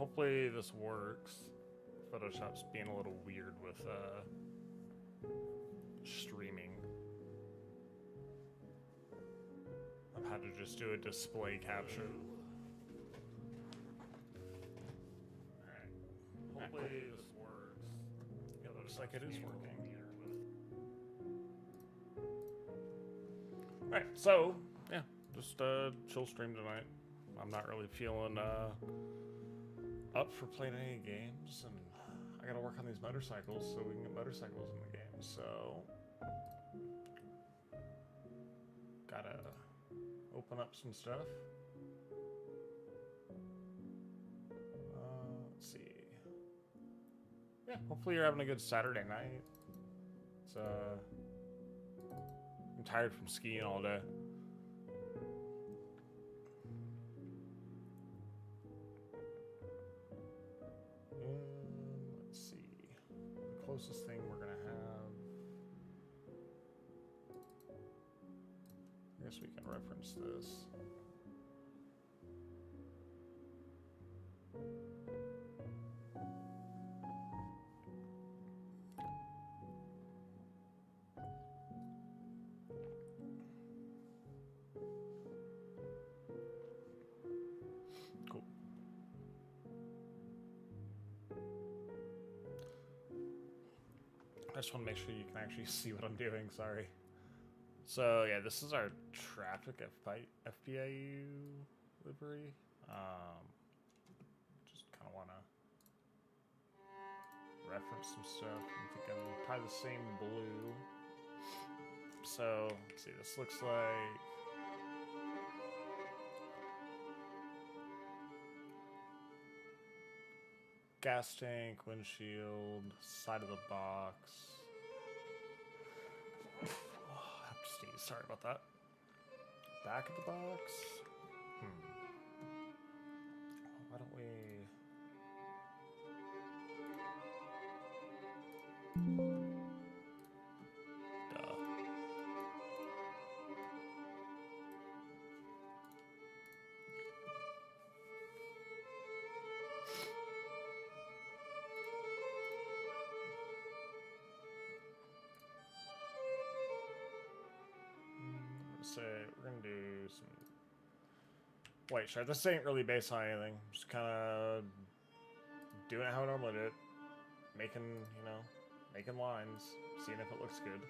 hopefully this works. Photoshop's being a little weird with streaming. I've had to just do a display capture. Alright. Hopefully this works. Yeah, looks like it is working. Alright, so, yeah, just chill stream tonight. I'm not really feeling up for playing any games, and I gotta work on these motorcycles so we can get motorcycles in the game, so gotta open up some stuff. Let's see. Yeah, hopefully you're having a good Saturday night. It's I'm tired from skiing all day. Let's see. The closest thing we're gonna have. I guess we can reference this. Cool. I just want to make sure you can actually see what I'm doing, sorry. So yeah, this is our traffic FPIU livery. Just kind of want to reference some stuff. I'm thinking probably the same blue. So let's see, this looks like gas tank, windshield, side of the box. I have to sneeze. Sorry about that. Back of the box. Why don't we? Duh. Say we're gonna do some white stripe. This ain't really based on anything. Just kind of doing it how I normally do it, making making lines, seeing if it looks good.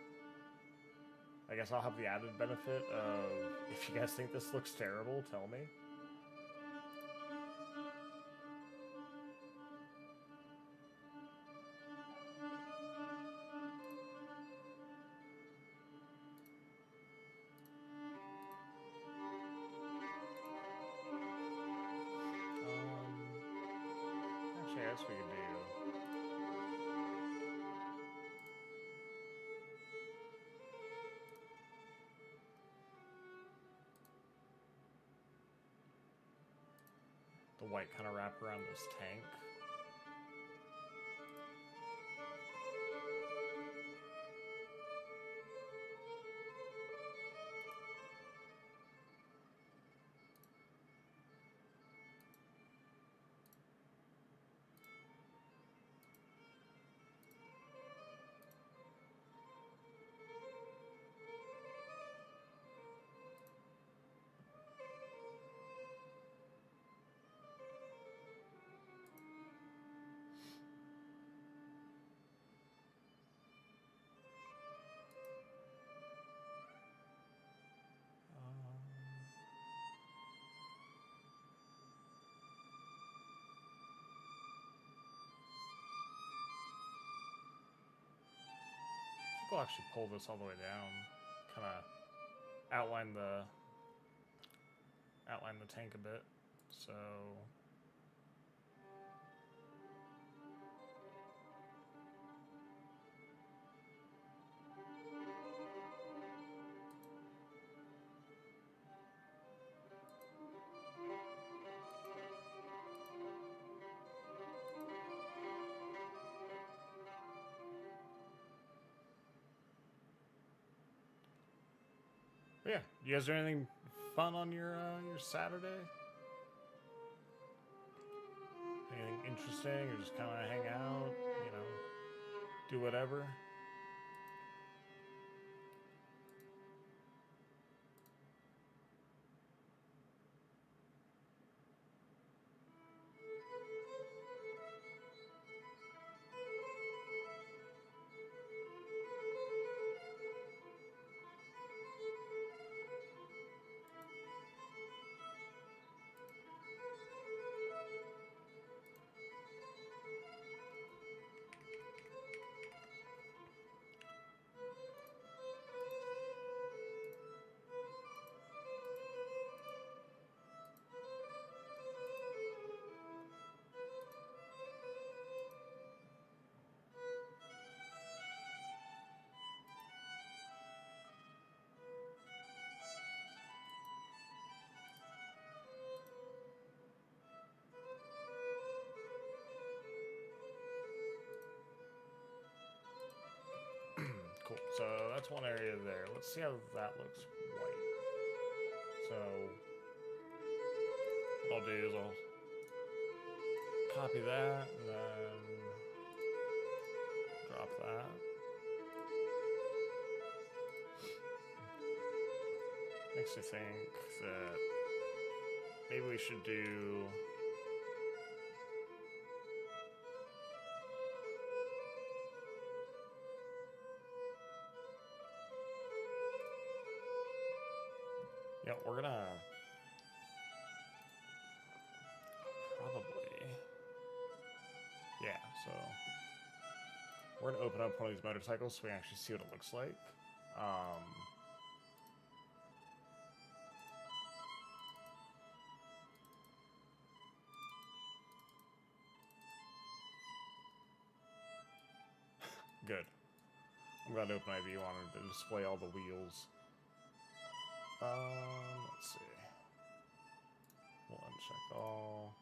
I guess I'll have the added benefit of if you guys think this looks terrible, tell me. Actually, I guess we could do. The white kind of wrap around this tank. We'll actually pull this all the way down, kind of outline the tank a bit. So but yeah, you guys do anything fun on your Saturday? Anything interesting or just kind of hang out, you know, do whatever. Cool. So that's one area there. Let's see how that looks white. So what I'll do is I'll copy that and then drop that. Makes me think that maybe we should do yeah, we're gonna probably yeah, so we're gonna open up one of these motorcycles so we can actually see what it looks like. Good. I'm glad OpenIV wanted to display all the wheels. Let's see. We'll uncheck all.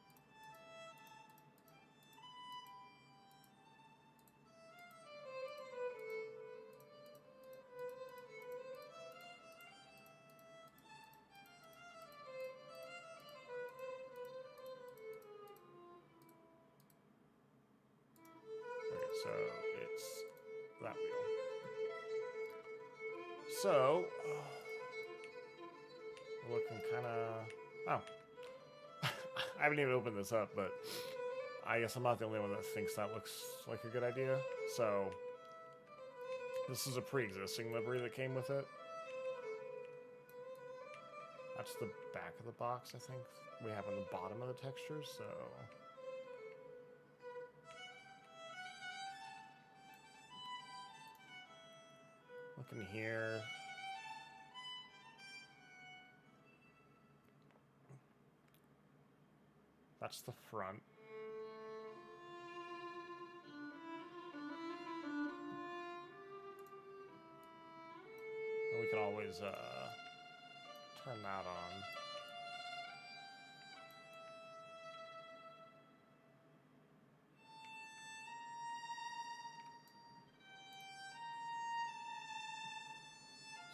Okay, so it's that wheel. So, we're looking kind of... Oh. I haven't even opened this up, but I guess I'm not the only one that thinks that looks like a good idea. So, this is a pre-existing livery that came with it. That's the back of the box, I think. We have on the bottom of the texture, so... Looking here. That's the front. And we can always turn that on.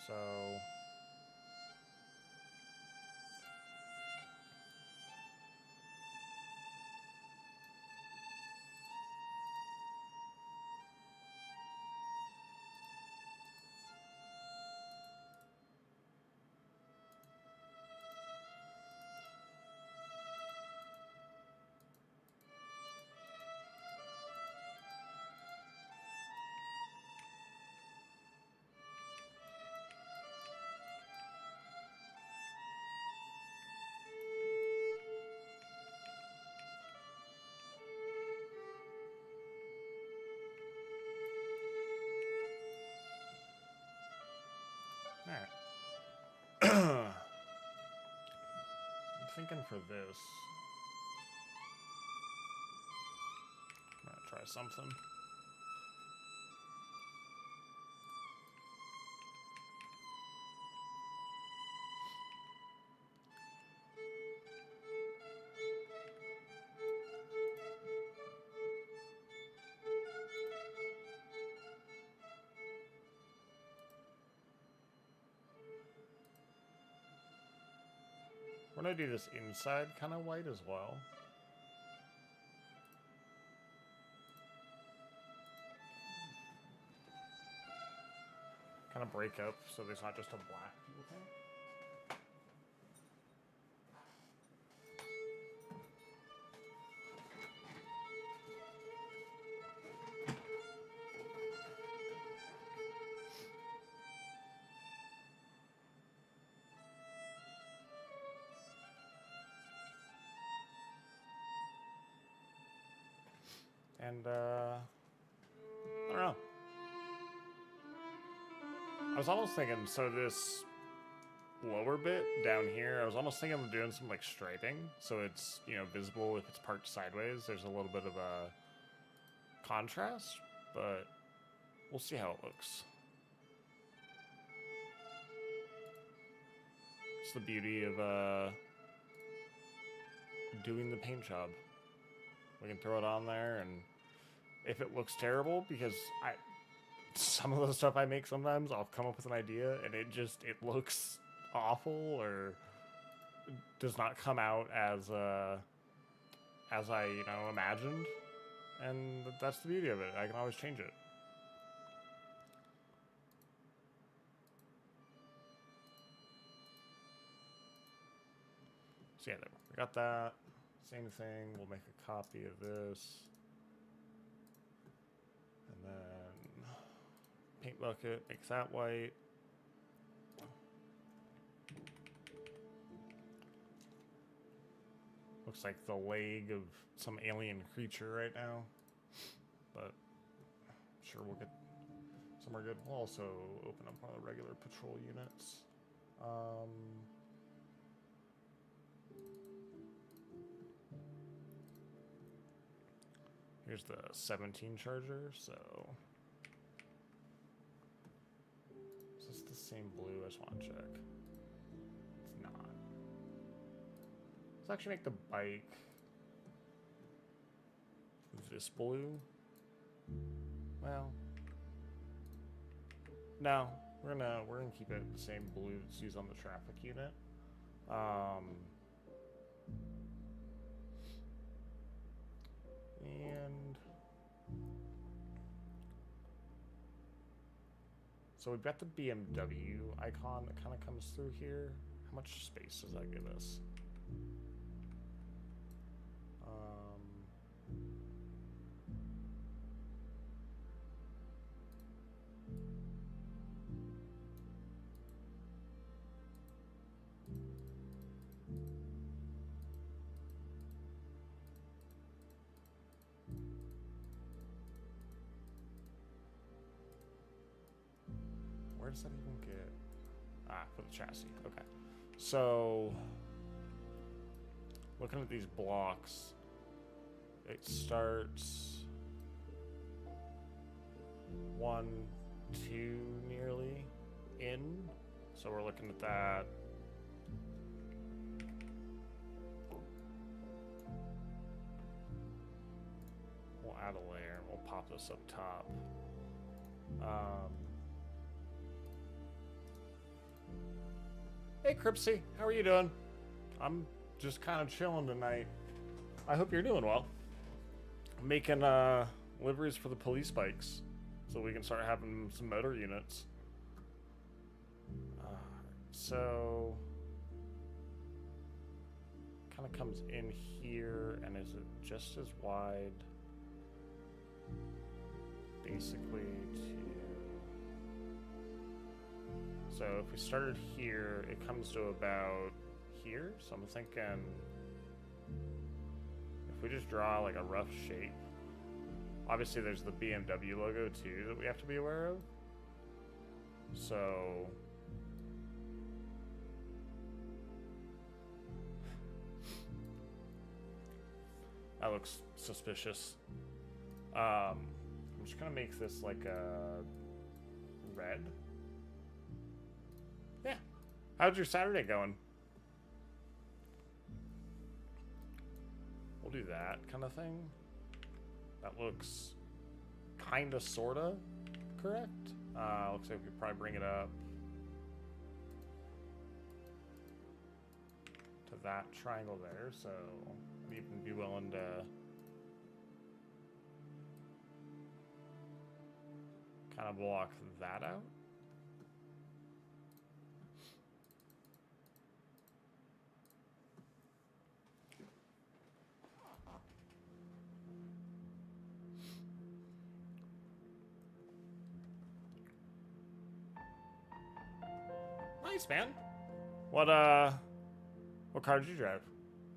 So... Alright. I'm thinking for this, I'm gonna try something. We're gonna do this inside kind of white as well. kind of break up so there's not just a black people thing. And, I don't know. I was almost thinking, so this lower bit down here, I was almost thinking of doing some, like, striping, so it's, you know, visible if it's parked sideways. There's a little bit of a contrast, but we'll see how it looks. It's the beauty of, doing the paint job. We can throw it on there, and if it looks terrible, because some of the stuff I make sometimes, I'll come up with an idea, and it looks awful, or does not come out as I, you know, imagined, and that's the beauty of it. I can always change it. So yeah, there we got that. Same thing, we'll make a copy of this. And then paint bucket, makes that white. Looks like the leg of some alien creature right now. But I'm sure we'll get somewhere good. We'll also open up one of the regular patrol units. Here's the 17 charger, so is this the same blue? I just want to check. It's not. Let's actually make the bike this blue. Well, no, we're gonna keep it the same blue that's used on the traffic unit. And so we've got the BMW icon that kind of comes through here. How much space does that give us? Where does that even get? For the chassis. Okay. So, looking at these blocks, it starts 1, 2 nearly in. So we're looking at that. We'll add a layer. We'll pop this up top. Hey, Cripsy, how are you doing? I'm just kind of chilling tonight. I hope you're doing well. I'm making liveries for the police bikes, so we can start having some motor units. So, kind of comes in here, and is it just as wide? Basically, so if we started here, it comes to about here. So I'm thinking if we just draw like a rough shape. Obviously there's the BMW logo too that we have to be aware of. So that looks suspicious. I'm just gonna make this like a red. Yeah. How's your Saturday going? We'll do that kind of thing. That looks kinda sorta correct. Looks like we could probably bring it up to that triangle there, so I'd even be willing to kind of block that out. Nice, man. What car did you drive?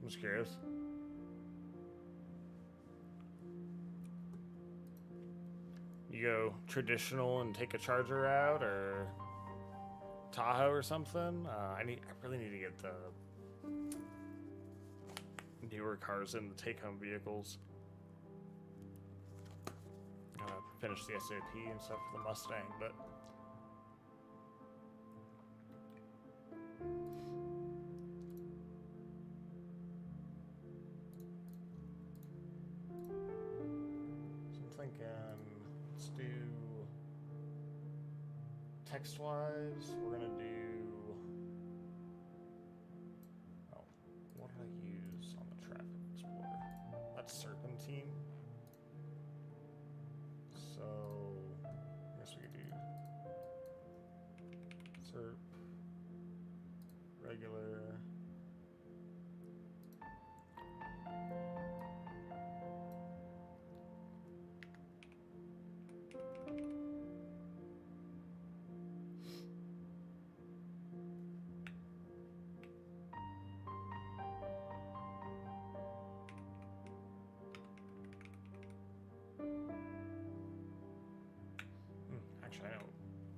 I'm just curious. You go traditional and take a Charger out, or Tahoe or something? I really need to get the newer cars in the take-home vehicles. Finish the SAP and stuff for the Mustang, but so I'm thinking, let's do text-wise. We're gonna do. Oh, what did I use on the Traffic Explorer? That's Serpentine. So, I guess we could do Serp, regular. Actually, I know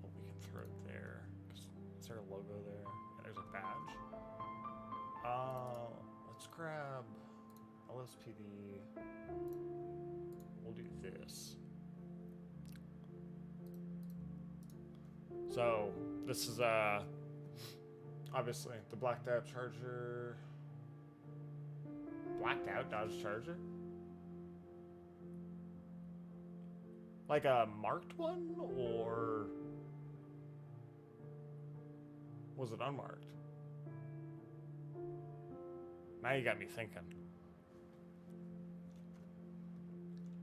what we can throw there. Is there a logo there? Yeah, there's a badge. Let's grab LSPD. We'll do this. So this is obviously the blacked out Charger. Blacked out Dodge Charger? Like a marked one, or was it unmarked? Now you got me thinking.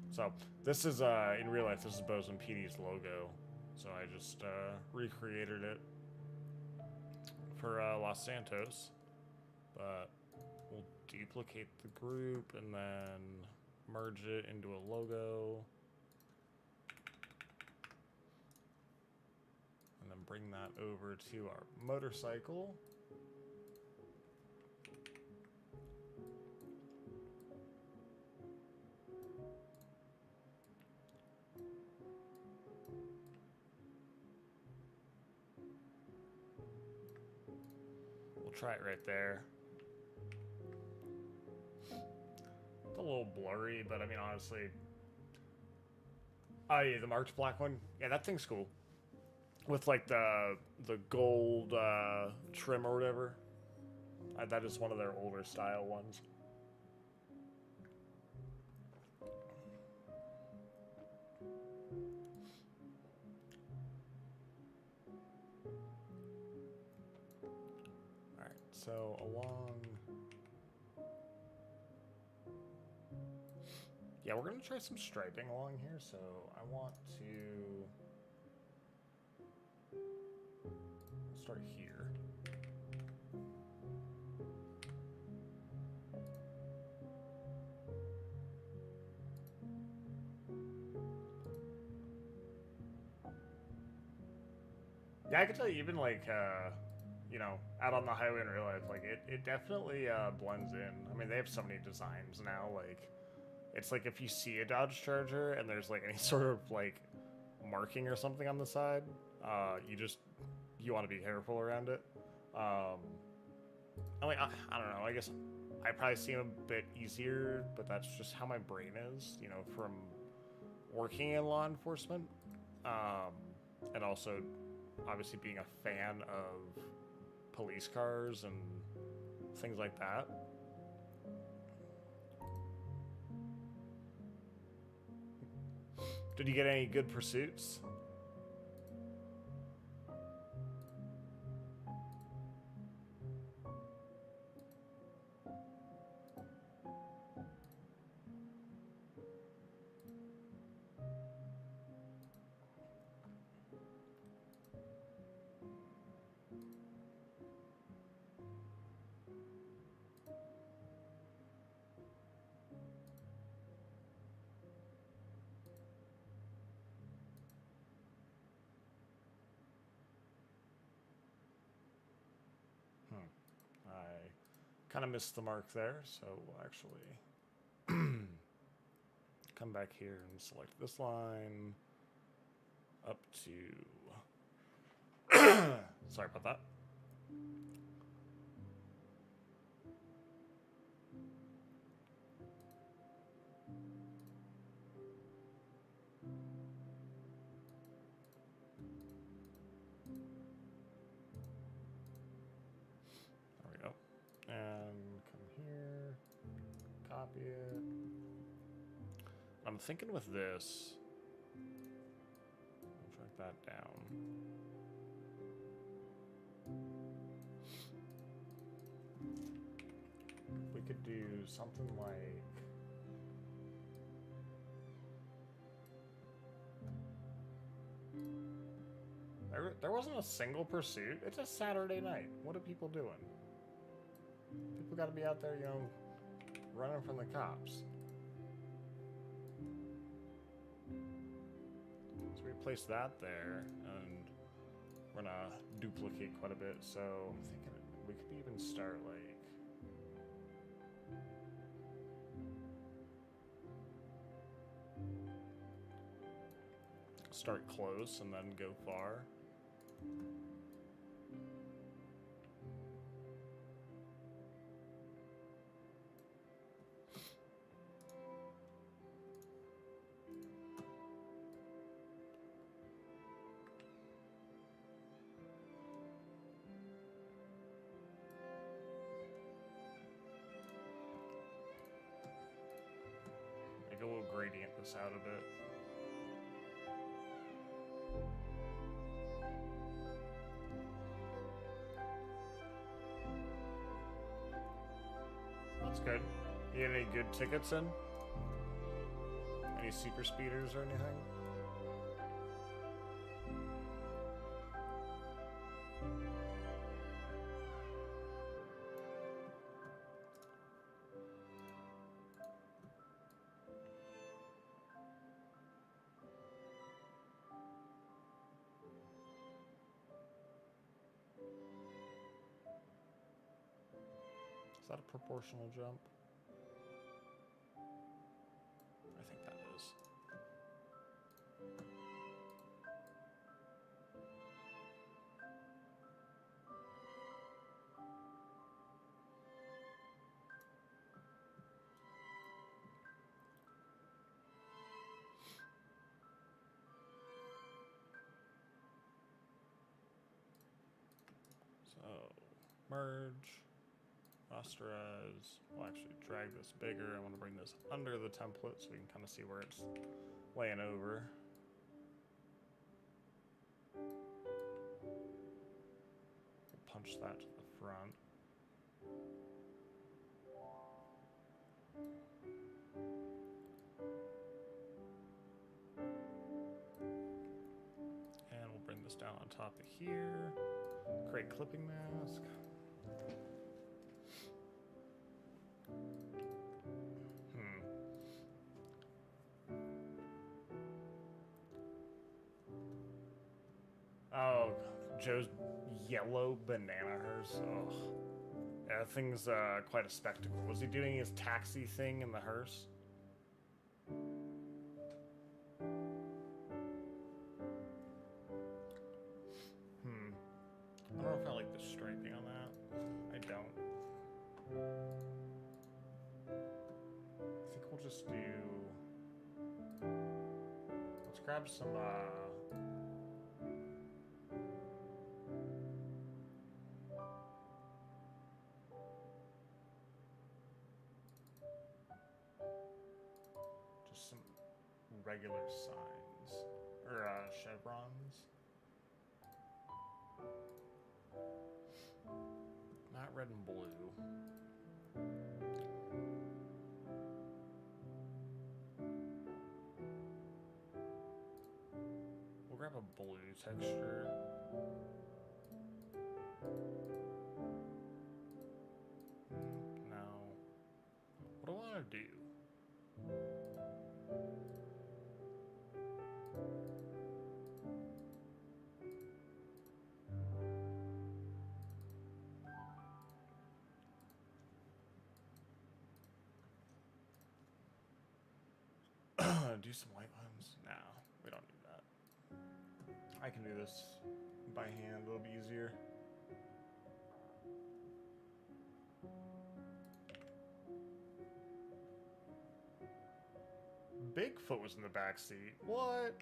So this is in real life, this is Bozeman PD's logo. So I just recreated it for Los Santos, but we'll duplicate the group and then merge it into a logo. And then bring that over to our motorcycle. We'll try it right there. It's a little blurry, but I mean, honestly. Oh yeah, the marked black one. Yeah, that thing's cool. With like the gold trim or whatever. That is one of their older style ones. Alright, so along... Yeah, we're going to try some striping along here, so I want to... start here. Yeah, I can tell you, even like, you know, out on the highway in real life, like, it definitely blends in. I mean, they have so many designs now, like, it's like if you see a Dodge Charger and there's like any sort of like marking or something on the side, you want to be careful around it. I mean, I don't know. I guess I probably seem a bit easier, but that's just how my brain is, you know, from working in law enforcement. And also, obviously, being a fan of police cars and things like that. Did you get any good pursuits? Kind of missed the mark there, so we'll actually come back here and select this line up to... Sorry about that. There we go. And come here, copy it. I'm thinking with this, I'll track that down. We could do something like there wasn't a single pursuit. It's a Saturday night. What are people doing? People got to be out there, you know, running from the cops. So we place that there, and we're gonna duplicate quite a bit. So I'm thinking we could even start like. Start close and then go far. Make a little gradient this out a bit. That's good. You had any good tickets in? Any super speeders or anything? Is that a proportional jump? I think that is. So, merge. Rasterize. We'll actually drag this bigger. I want to bring this under the template so we can kind of see where it's laying over. We'll punch that to the front. And we'll bring this down on top of here. Create clipping mask. Oh, Joe's yellow banana hearse. Oh, yeah, that thing's quite a spectacle. Was he doing his taxi thing in the hearse? I don't know if I like the striping on that. I don't. I think we'll just do... Let's grab some, just some regular signs. Or, chevrons. Not red and blue. We'll grab a blue texture. No. What do I want to do? do some white ones? No, we don't need that. I can do this by hand, it'll be easier. Bigfoot was in the back seat. What?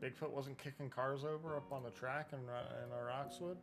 Bigfoot wasn't kicking cars over up on the track in Roxwood?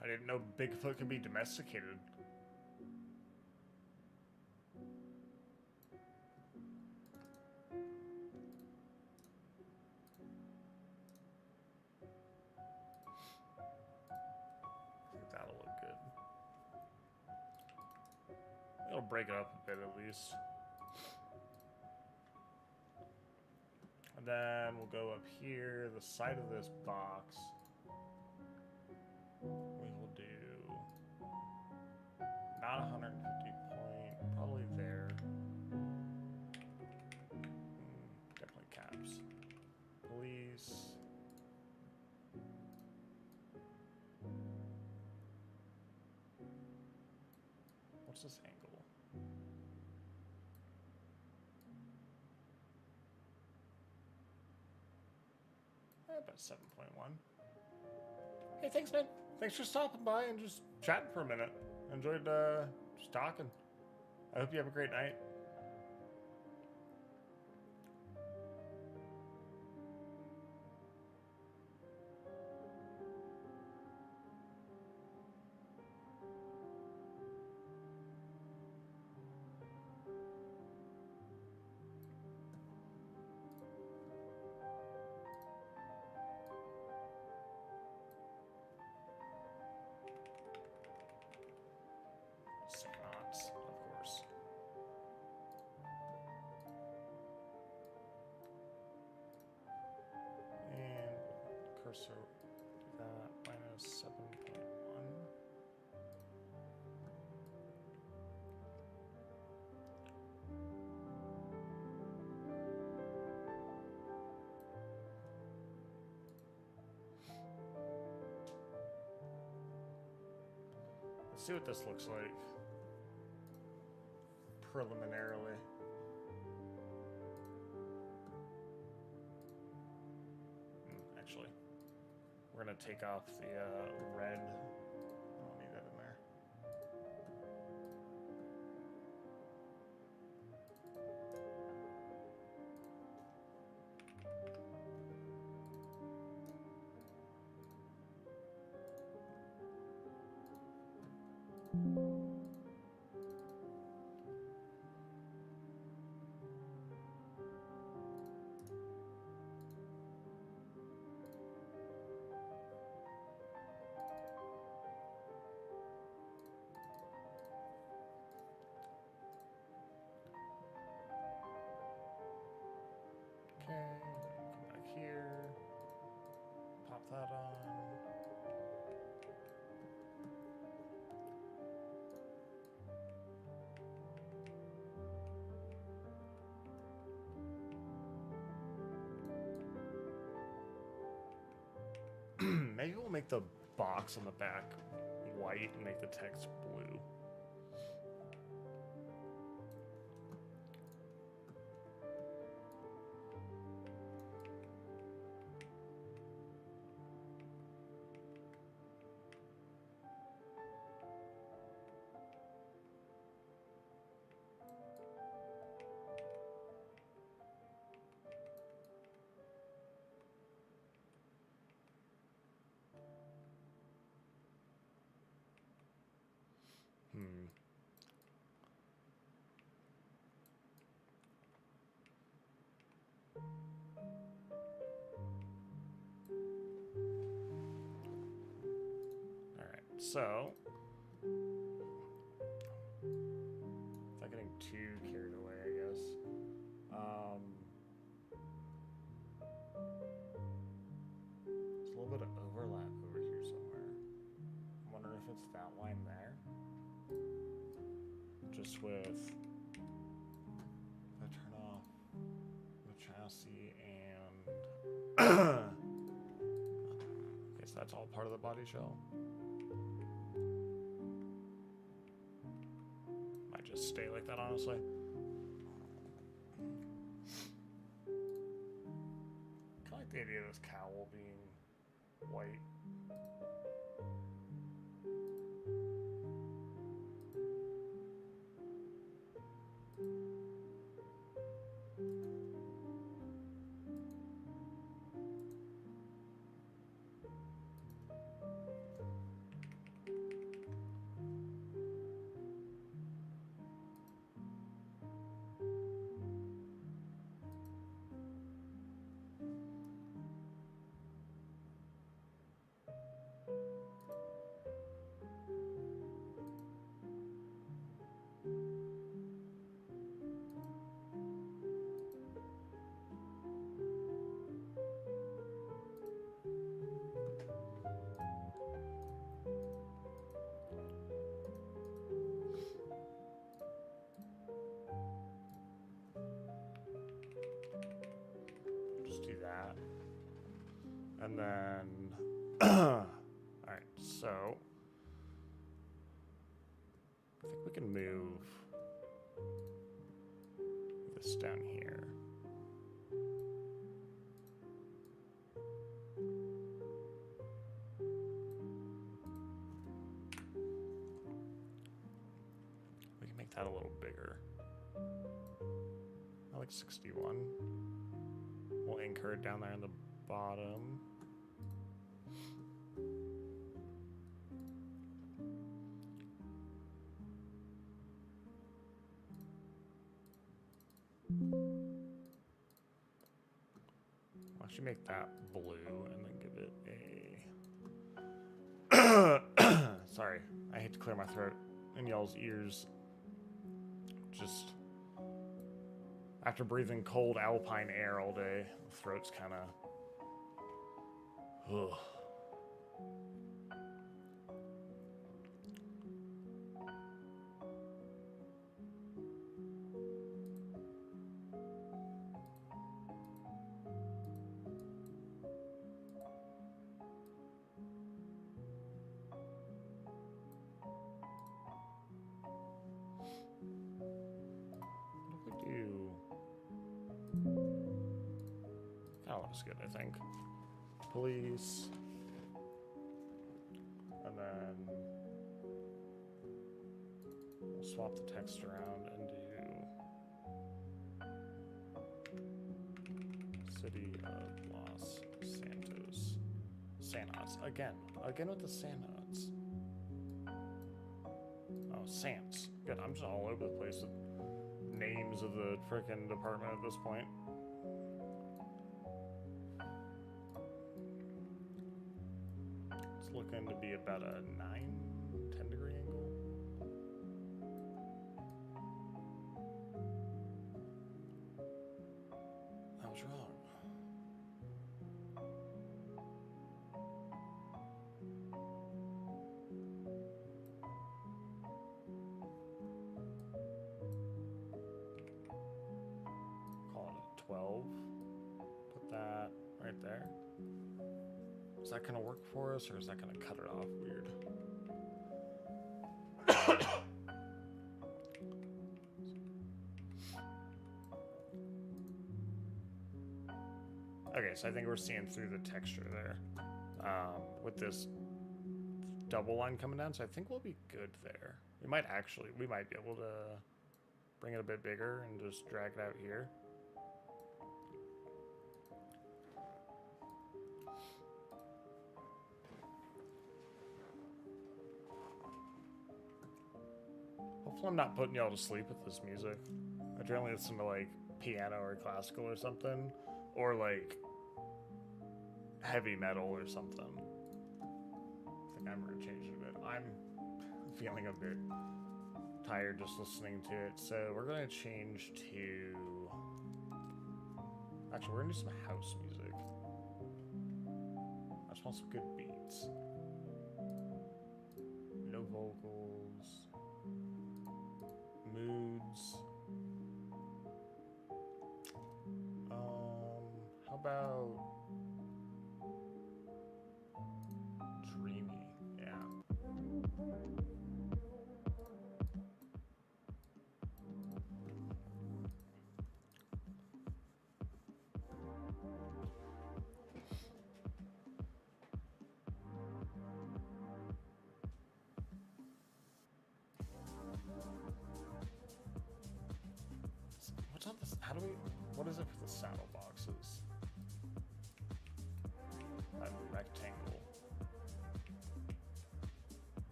I didn't know Bigfoot could be domesticated. I think that'll look good. It'll break it up a bit at least. And then we'll go up here, the side of this box. We will do not 150 point, probably there. Definitely caps. Police. What's this angle? About 7.1. Hey, thanks, man. Thanks for stopping by and just chatting for a minute. Enjoyed just talking. I hope you have a great night. Knots, of course. And cursor that minus 7.1. Let's see what this looks like. Preliminarily. Actually, we're gonna take off the red. I don't need that in there. Okay, come back here, pop that on. Maybe we'll make the box on the back white and make the text blue. so without getting too carried away, I guess. There's a little bit of overlap over here somewhere. I'm wondering if it's that line there. Just with if I turn off the chassis and okay, so that's all part of the body shell. Might just stay like that, honestly. Kind of like the idea of this cowl being white. Do that, and then all right, so I think we can move this down here. We can make that a little bigger. I like 61. We'll anchor it down there in the bottom. I'll actually make that blue and then give it a... Sorry, I hate to clear my throat in y'all's ears. Just... after breathing cold alpine air all day, the throat's kind of... ugh. What do we do? That looks good, I think. Police. And then we'll swap the text around and do City of Los Santos. Santos. Again with the Santos. Oh, Sans. Good, I'm just all over the place with names of the frickin' department at this point. It's looking to be about a 9-10 degree angle. I was wrong. Call it a 12. Put that right there. Is that gonna work for us, or is that gonna cut it off weird? Okay, so I think we're seeing through the texture there with this double line coming down, so I think we'll be good there. We might be able to bring it a bit bigger and just drag it out here. Hopefully I'm not putting y'all to sleep with this music. I generally listen to like piano or classical or something, or like heavy metal or something. I think I'm gonna change it a bit. I'm feeling a bit tired just listening to it, so we're gonna change to. Actually, we're gonna do some house music. I just want some good beats. No vocals. Moods. How about dreamy? Yeah. What's on this? How do we? What is it for the saddle boxes? That rectangle.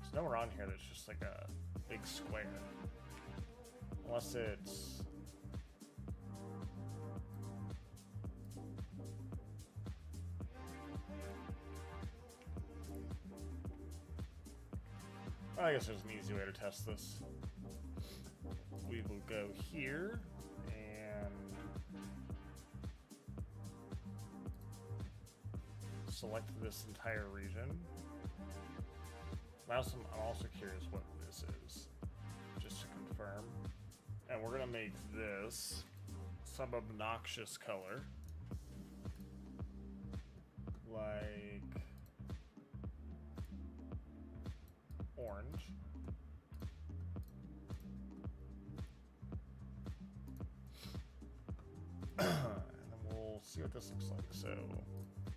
There's nowhere on here that's just like a big square. Unless it's. I guess there's an easy way to test this. We will go here and select this entire region. I'm also curious what this is, just to confirm. And we're gonna make this some obnoxious color, like orange. And then we'll see what this looks like. So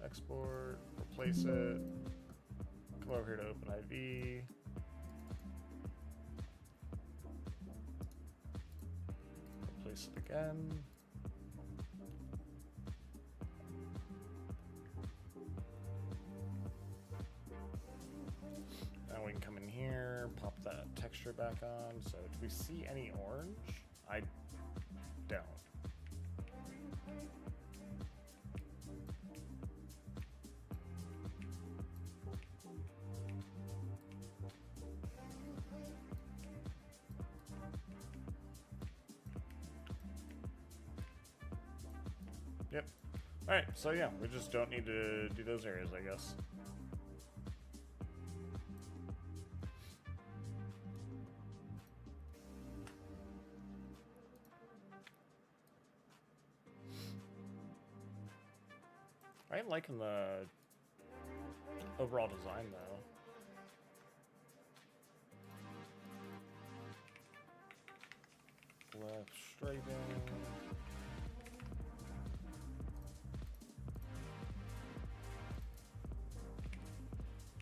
export, replace it, come over here to OpenIV. Replace it again. Now we can come in here, pop that texture back on. So do we see any orange? I don't. Yep. Alright, so yeah, we just don't need to do those areas, I guess. I am liking the overall design, though. Left striping.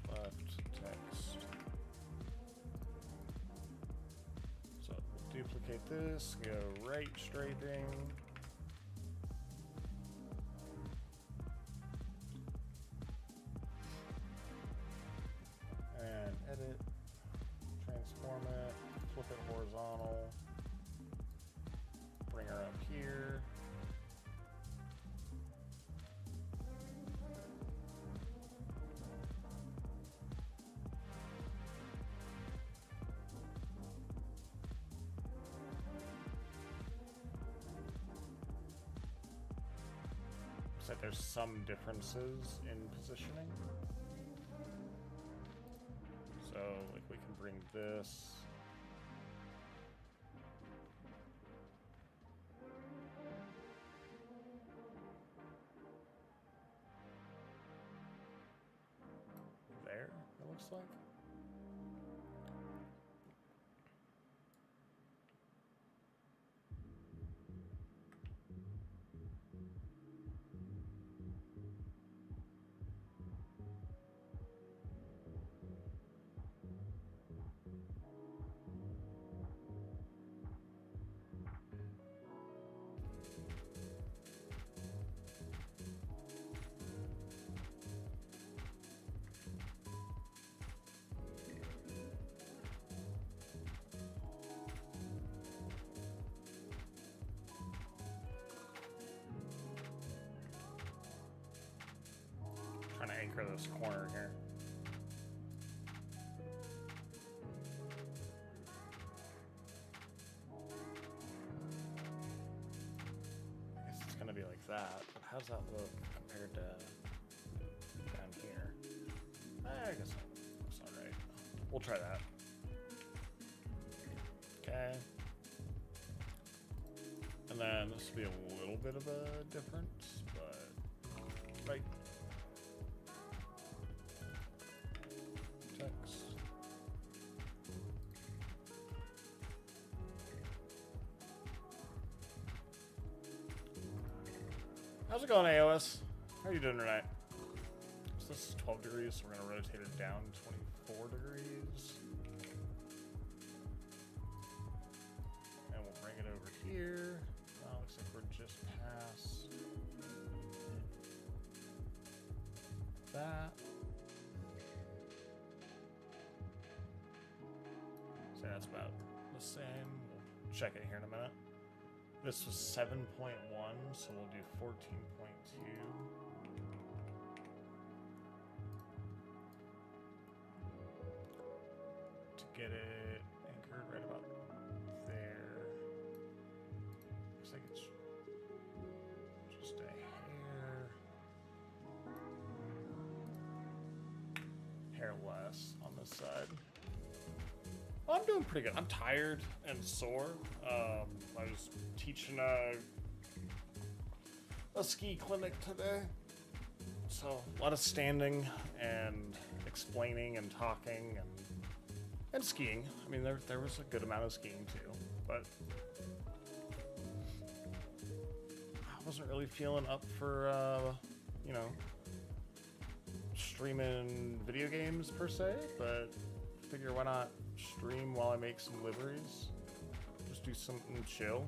Left text. So duplicate this, go right striping. And edit, transform it, flip it horizontal. Bring her up here. Looks like there's some differences in positioning. So, like, we can bring this. There, it looks like. care of this corner here. I guess it's gonna be like that, but how's that look compared to down here? I guess that looks alright. We'll try that. Okay. And then this will be a little bit of a difference, but right. Text. How's it going, AOS? How are you doing tonight? So this is 12 degrees, so we're gonna rotate it down 24 degrees. And we'll bring it over here. Looks like we're just past that. So that's about the same. We'll check it here in a minute. This was 7.1, so we'll do 14.2. To get it anchored right about there. Looks like it's just a hair less on this side. Well, I'm doing pretty good. I'm tired and sore. I was teaching a ski clinic today, so a lot of standing and explaining and talking and skiing. I mean, there was a good amount of skiing too, but I wasn't really feeling up for you know, streaming video games per se, but figure why not stream while I make some liveries. Just do something chill.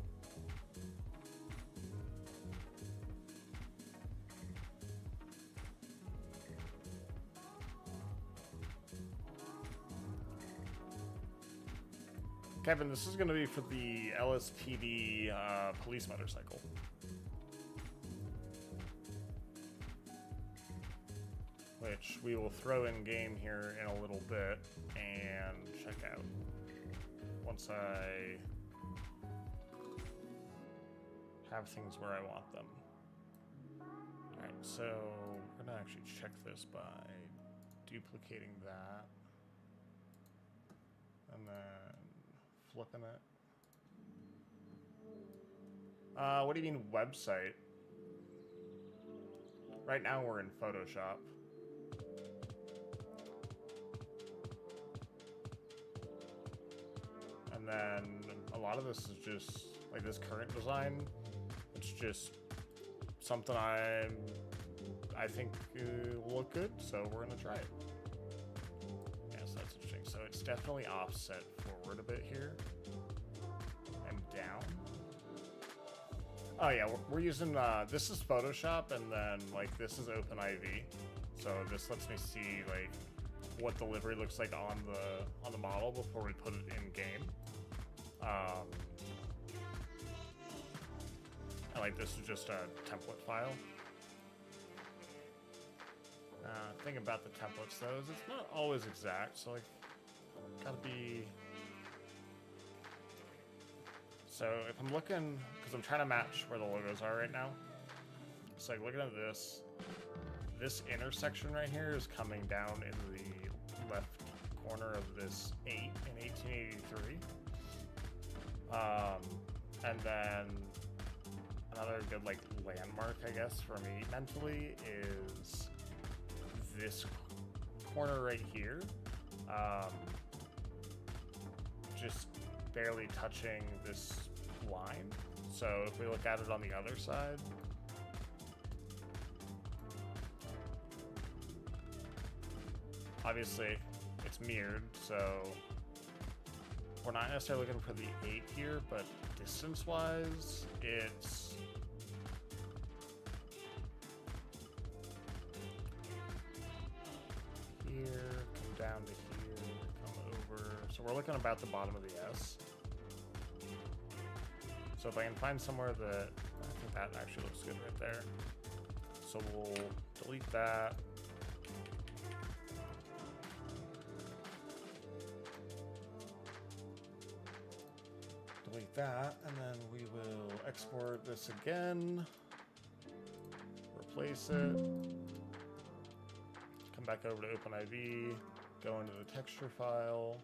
Kevin, this is going to be for the LSPD police motorcycle. Which we will throw in game here in a little bit and check out once I have things where I want them. Alright, so we're gonna actually check this by duplicating that and then flipping it. What do you mean website? Right now we're in Photoshop. And then a lot of this is just like this current design. It's just something I think will look good, so we're gonna try it. Yes, that's interesting. So it's definitely offset forward a bit here and down. Oh yeah, we're using this is Photoshop, and then like this is OpenIV. So this lets me see like what the livery looks like on the model before we put it in game. And like this is just a template file. Thing about the templates though is it's not always exact, so like gotta be. So if I'm looking, because I'm trying to match where the logos are right now. So like looking at this intersection right here is coming down in the left corner of this 8 in 1883. And then another good like landmark, I guess, for me mentally is this corner right here. Just barely touching this line. So if we look at it on the other side, obviously it's mirrored, so we're not necessarily looking for the 8 here, but distance-wise, it's here, come down to here, come over. So we're looking about the bottom of the S. So if I can find somewhere that, I think that actually looks good right there. So we'll delete that, delete that, and then we will export this again, replace it, come back over to OpenIV, go into the texture file,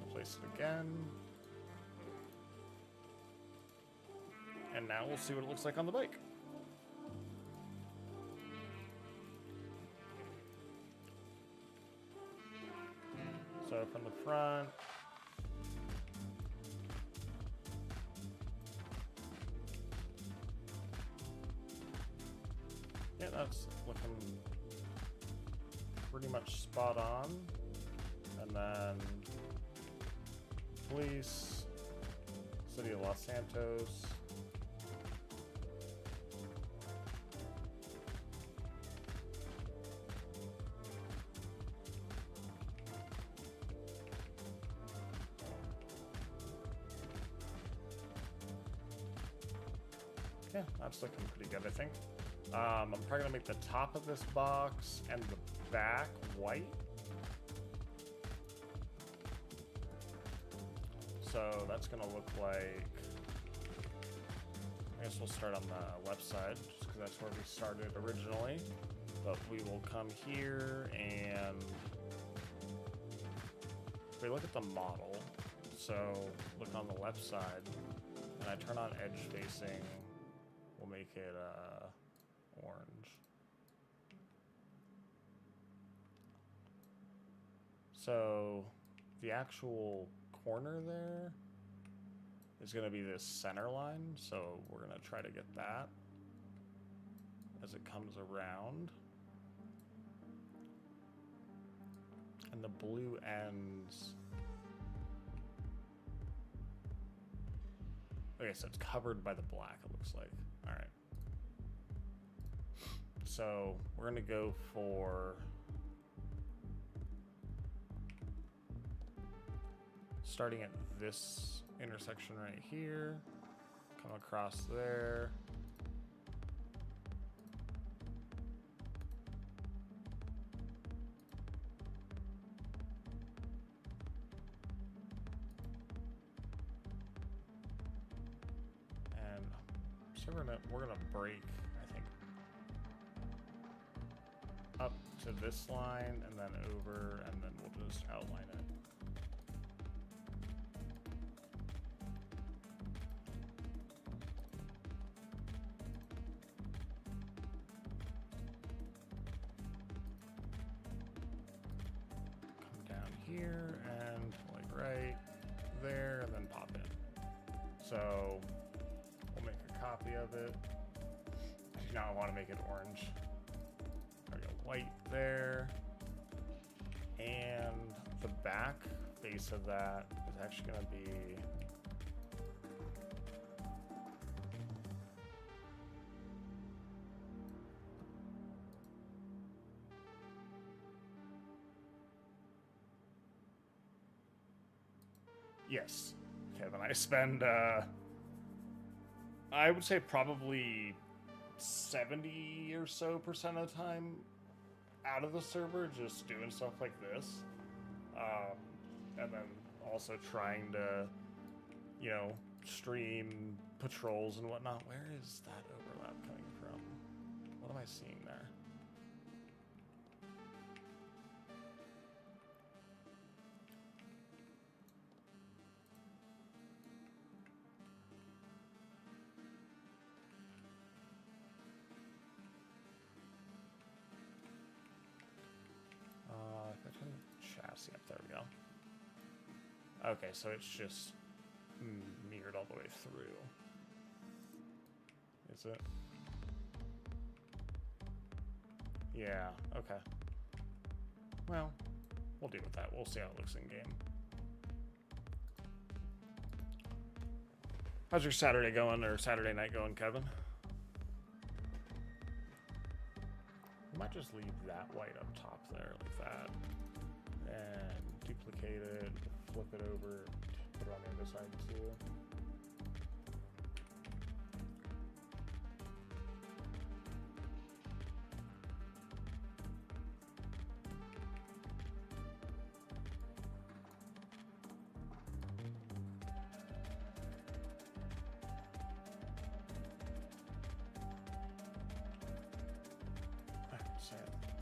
replace it again, and now we'll see what it looks like on the bike. So from the front, yeah, that's looking pretty much spot on. And then police, City of Los Santos. Yeah, that's looking pretty good, I think. I'm probably gonna make the top of this box and the back white. So that's gonna look like, I guess we'll start on the left side, just because that's where we started originally. But we will come here and if we look at the model, so look on the left side, and I turn on edge facing, we'll make it orange. So the actual corner there is going to be this center line, so we're going to try to get that as it comes around. And the blue ends, okay, so it's covered by the black, it looks like. All right. So we're going to go for starting at this intersection right here, come across there. And so we're gonna break, I think, up to this line and then over, and then we'll just outline it. Here and like right there, and then pop in. So we'll make a copy of it. Now I want to make it orange. There we go, white there. And the back face of that is actually going to be yes. Kevin, I spend, I would say probably 70 or so % of the time out of the server just doing stuff like this. And then also trying to, you know, stream patrols and whatnot. Where is that overlap coming from? What am I seeing there? Chassis up, there we go. Okay, so it's just mirrored all the way through. Is it? Yeah, okay. Well, we'll deal with that. We'll see how it looks in game. How's your Saturday going, or Saturday night going, Kevin? We might just leave that white up top there, like that. And duplicate it, flip it over, put it on the other side too.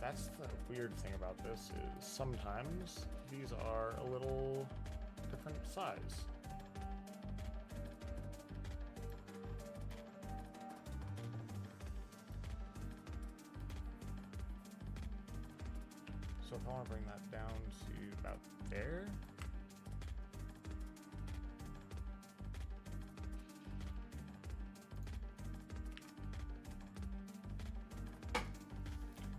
That's the weird thing about this is sometimes these are a little different size. So if I want to bring that down to about there.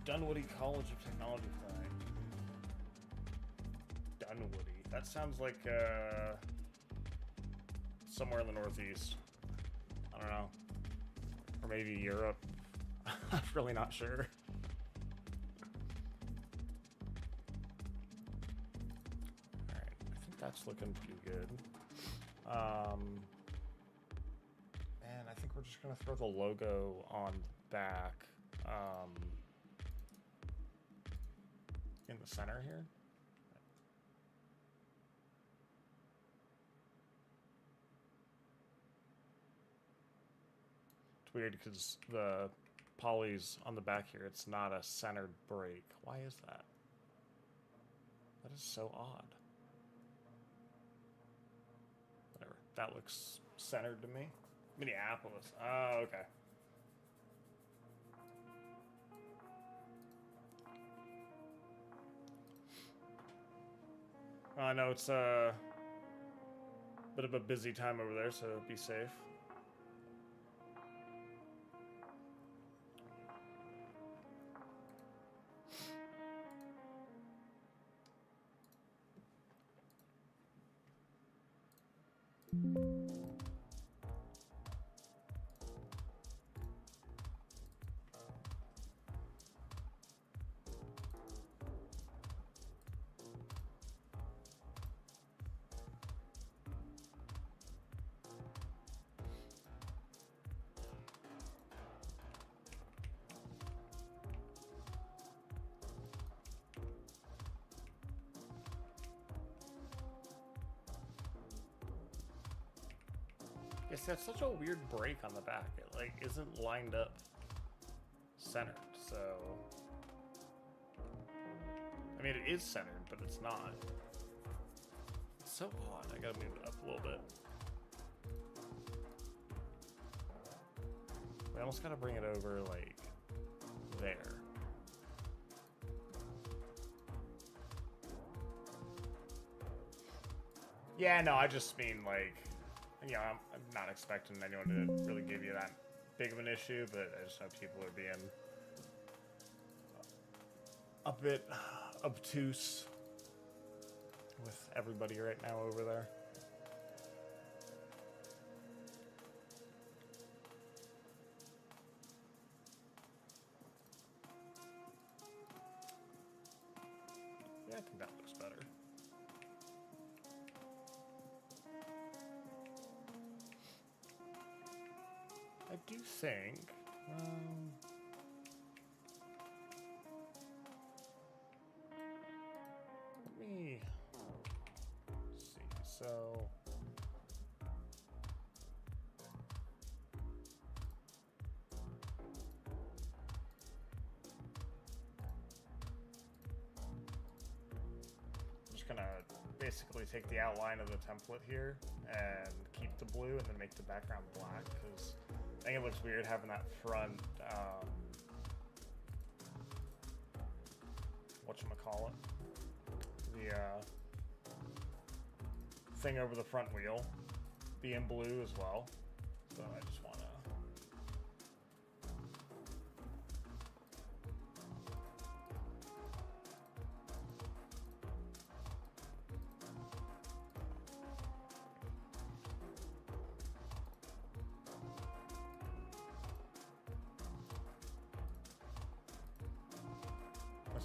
Dunwoody College of Technology flag. Dunwoody. That sounds like somewhere in the Northeast. I don't know. Or maybe Europe. I'm really not sure. Alright, I think that's looking pretty good. And I think we're just gonna throw the logo on the back. In the center here. It's weird because the poly's on the back here, it's not a centered break. Why is that? That is so odd. Whatever. That looks centered to me. Minneapolis. Oh, okay. I know it's a bit of a busy time over there, so be safe. Yes, that's such a weird break on the back. It like isn't lined up centered, so I mean it is centered, but it's not. It's so odd. I gotta move it up a little bit. We almost gotta bring it over like there. Yeah, no, I just mean like, you know, I'm not expecting anyone to really give you that big of an issue, but I just know people are being a bit obtuse with everybody right now over there. Yeah, I think that looks better. I do think, let me see, so, I'm just gonna basically take the outline of the template here and keep the blue and then make the background black, because I think it looks weird having that front, whatchamacallit, the thing over the front wheel being blue as well. So I just want to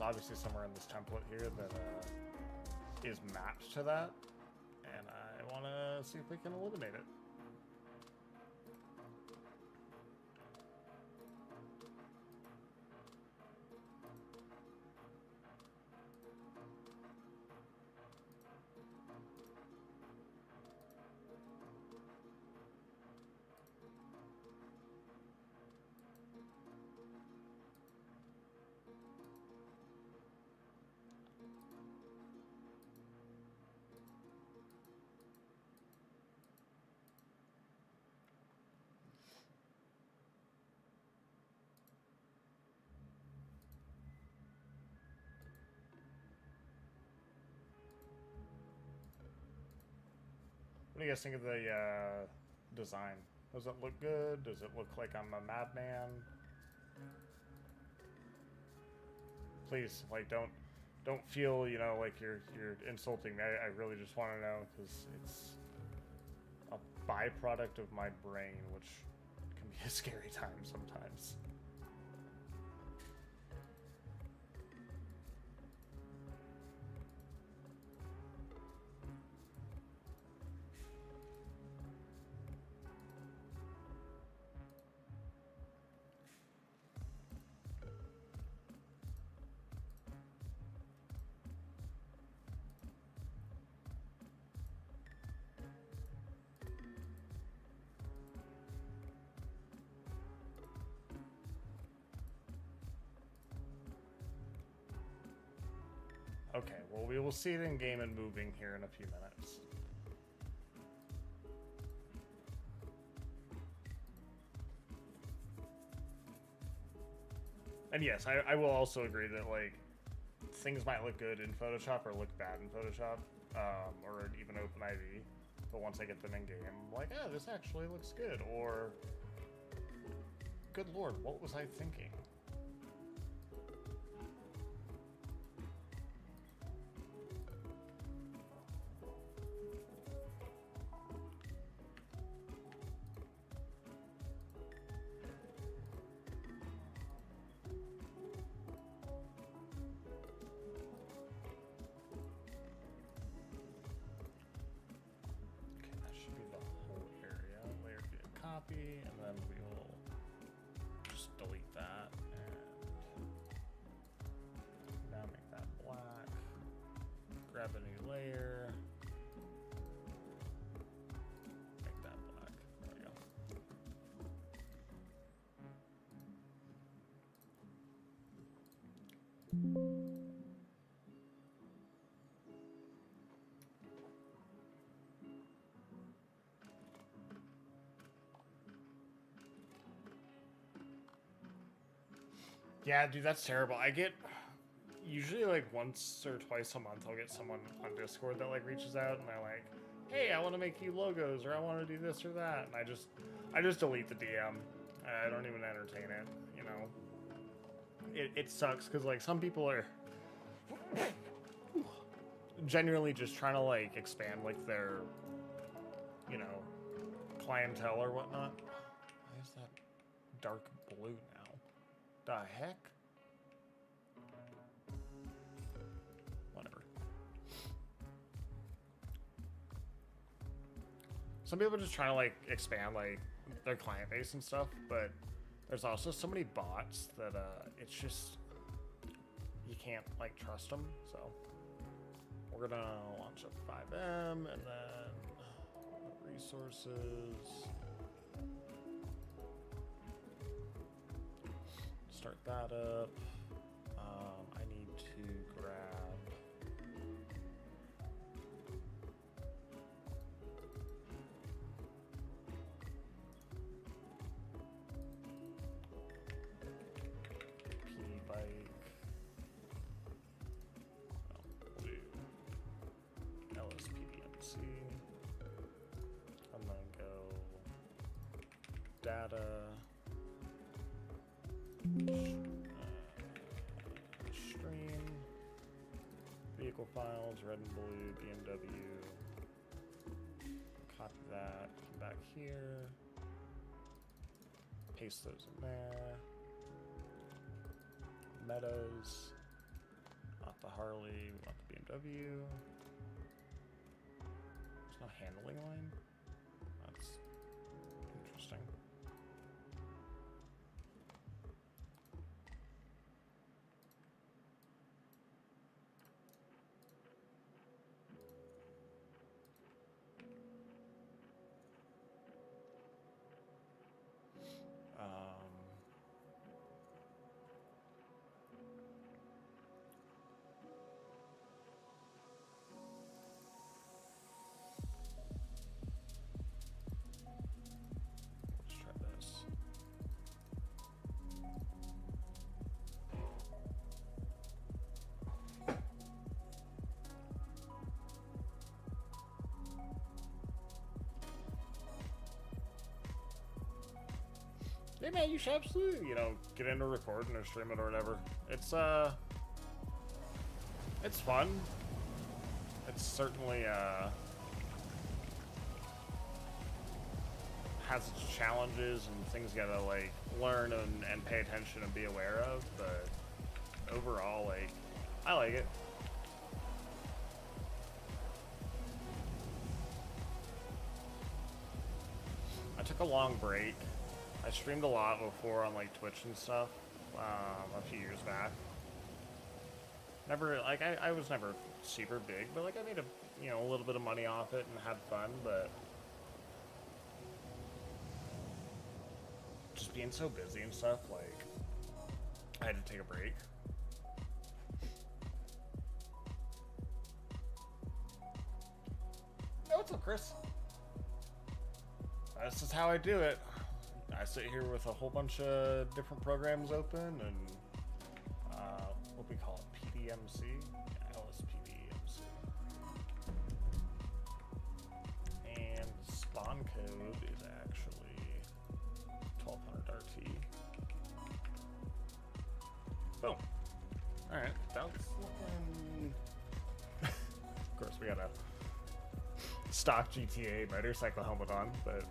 obviously somewhere in this template here that is mapped to that, and I want to see if we can eliminate it. What do you guys think of the design? Does it look good? Does it look like I'm a madman? Please, like, don't feel, you know, like you're insulting me. I really just want to know, because it's a byproduct of my brain, which can be a scary time sometimes. Okay, well, we will see it in game and moving here in a few minutes. And yes, I will also agree that, like, things might look good in Photoshop or look bad in Photoshop, or even OpenIV, but once I get them in game, I'm like, oh, this actually looks good, or, good lord, what was I thinking? And then we will just delete that and now make that black. Grab a new layer. Make that black. There we go. Yeah, dude, that's terrible. I get, usually like once or twice a month, I'll get someone on Discord that like reaches out and they're like, hey, I want to make you logos, or I want to do this or that. And I just delete the DM. I don't even entertain it, you know. It sucks because like some people are genuinely just trying to like expand like their, you know, clientele or whatnot. Why is that dark blue now? The heck? Whatever. Some people are just trying to like expand like their client base and stuff, but there's also so many bots that it's just, you can't like trust them. So we're gonna launch up 5M and then resources. Start that up. I need to grab P bike. We'll do LSPDMC. And then go data. Stream vehicle files, red and blue, BMW. Copy that, come back here, paste those in there. Meadows, not the Harley, we want the BMW. There's no handling line. That's interesting. hey man, you should absolutely, you know, get into recording or stream it or whatever. It's fun. It's certainly, has its challenges and things you gotta, like, learn and pay attention and be aware of, but overall, like, I like it. I took a long break. I streamed a lot before on, like, Twitch and stuff, a few years back. Never, like, I was never super big, but, like, I made a little bit of money off it and had fun, but just being so busy and stuff, like, I had to take a break. Hey, what's up, Chris? This is how I do it. I sit here with a whole bunch of different programs open and what we call it, PDMC? Yeah, LSPDMC. And spawn code is actually 1200 RT. Boom. Alright, that's looking... Of course, we got a stock GTA motorcycle helmet on, but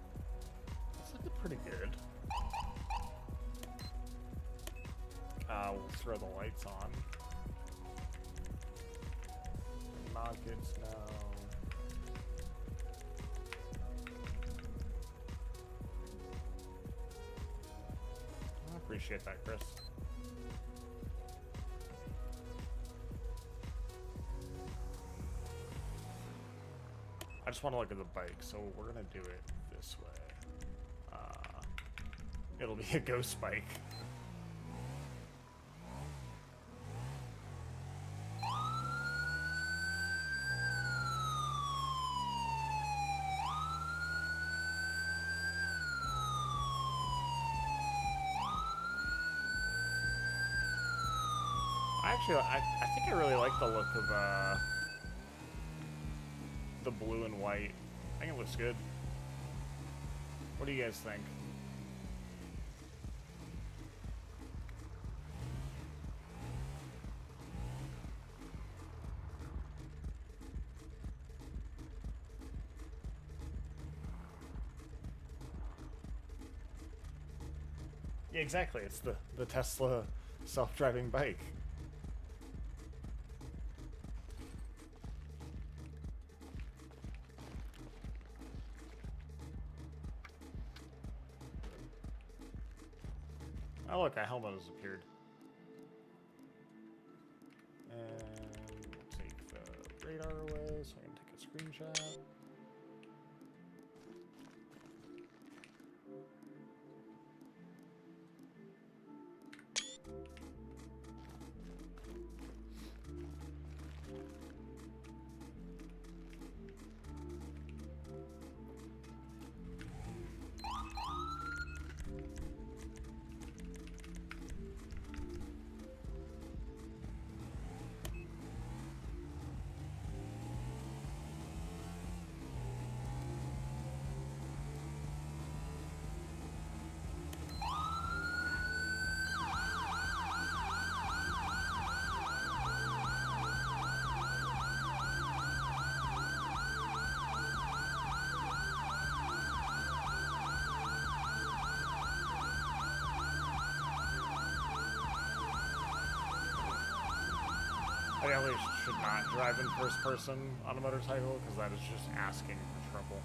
it's looking pretty good. We'll throw the lights on. Noggets now. I appreciate that, Chris. I just want to look at the bike, so we're gonna do it this way. It'll be a ghost bike. Actually, I think I really like the look of the blue and white. I think it looks good. What do you guys think? Yeah, exactly. It's the Tesla self-driving bike. Oh look, a helmet has appeared. And we'll take the radar away so I can take a screenshot. I definitely should not drive in first person on a motorcycle because that is just asking for trouble.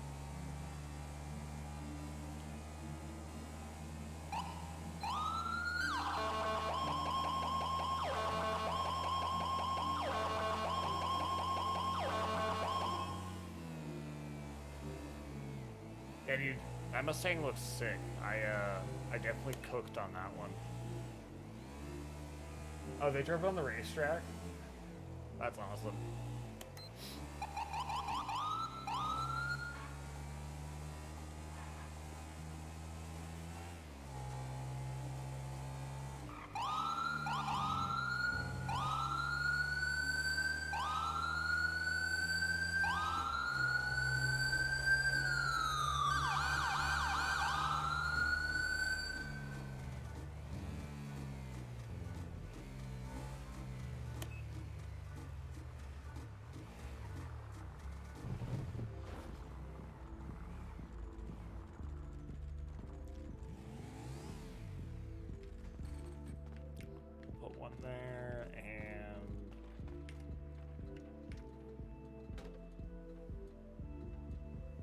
Yeah, dude, that Mustang looks sick. I definitely cooked on that one. Oh, they drove it on the racetrack? That's awesome.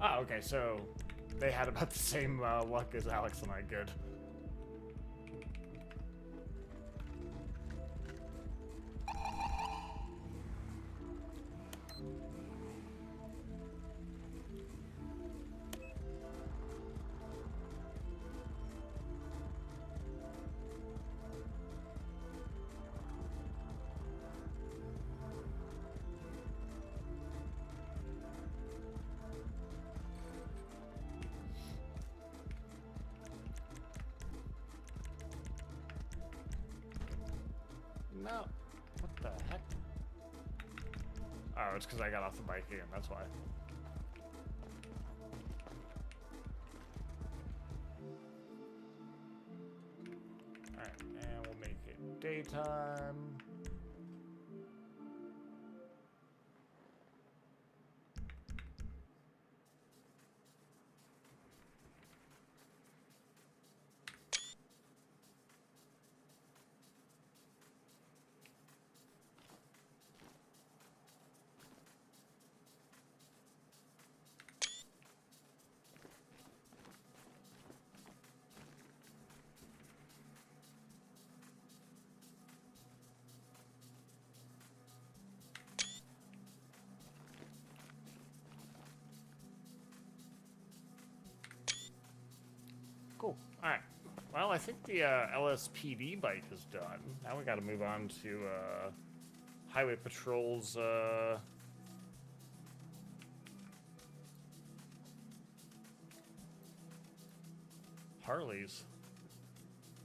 Ah, okay, so they had about the same luck as Alex and I. Good. No. What the heck? Oh, it's because I got off the bike again. That's why. Alright, and we'll make it daytime. Cool. Alright. Well, I think the LSPD bike is done. Now we gotta move on to Highway Patrol's Harleys.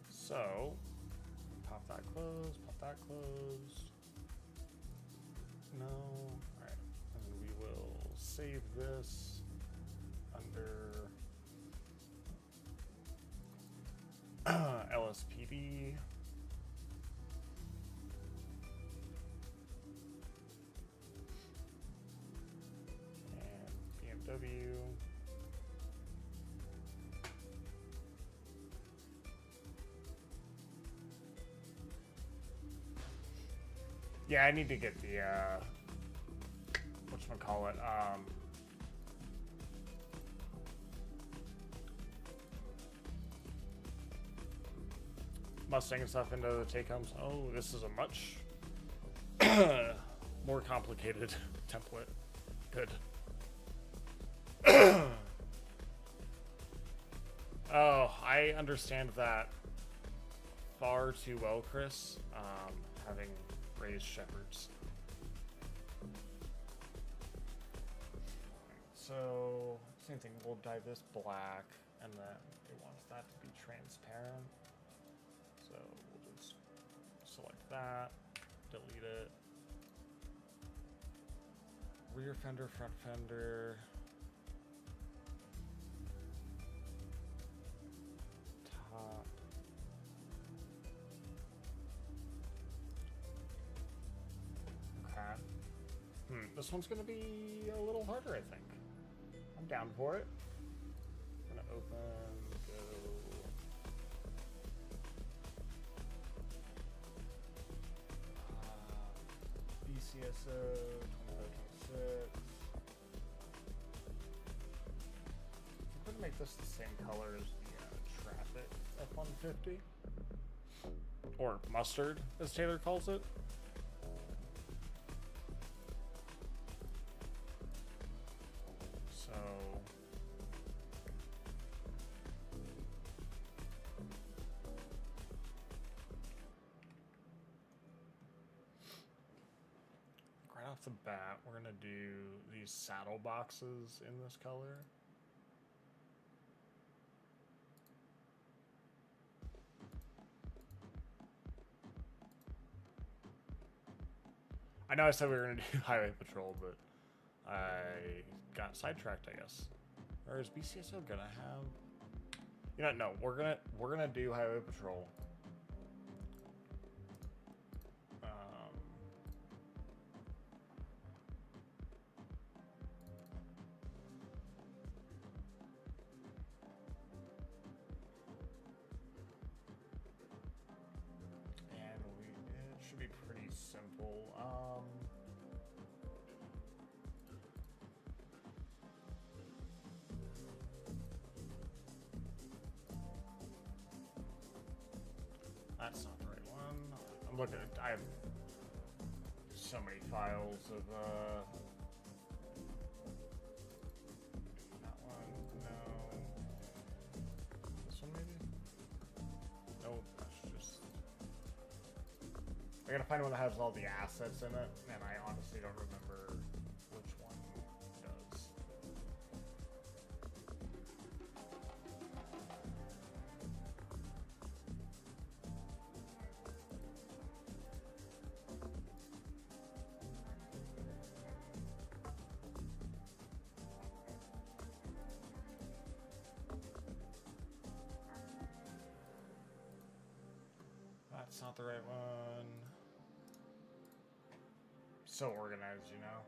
So, pop that closed, pop that closed. No. Alright. And we will save this under LSPD. And BMW. Yeah, I need to get the whatchamacallit, Mustang and stuff into the take-homes. Oh, this is a much more complicated template. Good. Oh, I understand that far too well, Chris, having raised shepherds. So, same thing, we'll dye this black, and then it wants that to be transparent. So we'll just select that, delete it. Rear fender, front fender. Top. Okay. This one's gonna be a little harder, I think. I'm down for it. I'm gonna open, go. BCSO 2526. I'm gonna make this the same color as the Traffic F-150. Or Mustard, as Taylor calls it. So... right off the bat, we're gonna do these saddle boxes in this color. I know I said we were gonna do Highway Patrol, but I got sidetracked, I guess. Or is BCSO gonna have? You know, no, we're gonna do Highway Patrol. It should be pretty simple. Look at it. I have so many files of that one. No. This one maybe? Nope, that's just. I gotta find one that has all the assets in it, and I honestly don't remember which one does. That's not the right one. So organized, you know?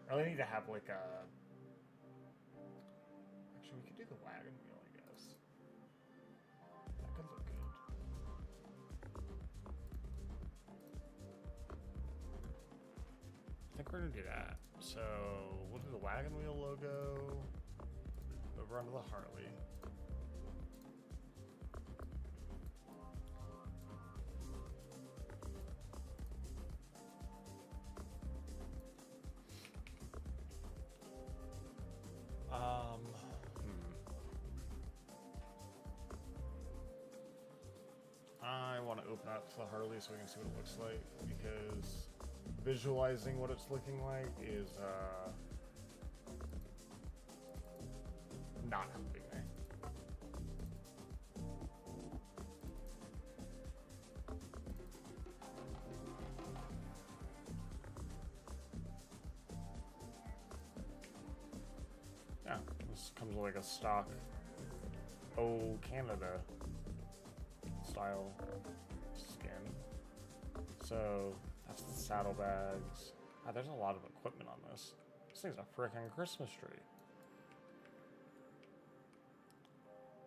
I really need to have like a... Actually, we could do the wagon wheel, I guess. That could look good. I think we're gonna do that. So we'll do the wagon wheel logo over onto the Harley. I want to open up to the Harley so we can see what it looks like, because visualizing what it's looking like is not helping me. Yeah, this comes with like a stock Canada style skin. So that's the saddlebags. Ah, there's a lot of equipment on this. This thing's a frickin' Christmas tree.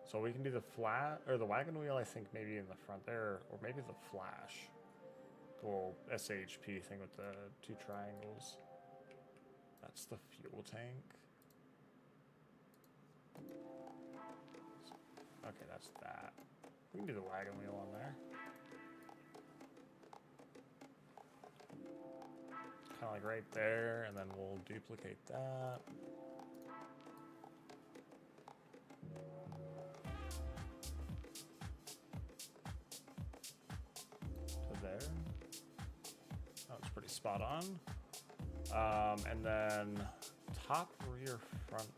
So we can do the flat or the wagon wheel, I think maybe in the front there, or maybe the flash. The little SHP thing with the two triangles. That's the fuel tank. Okay, that's that. We can do the wagon wheel on there. Kind of like right there, and then we'll duplicate that. To there. That was pretty spot on. And then top, rear, front.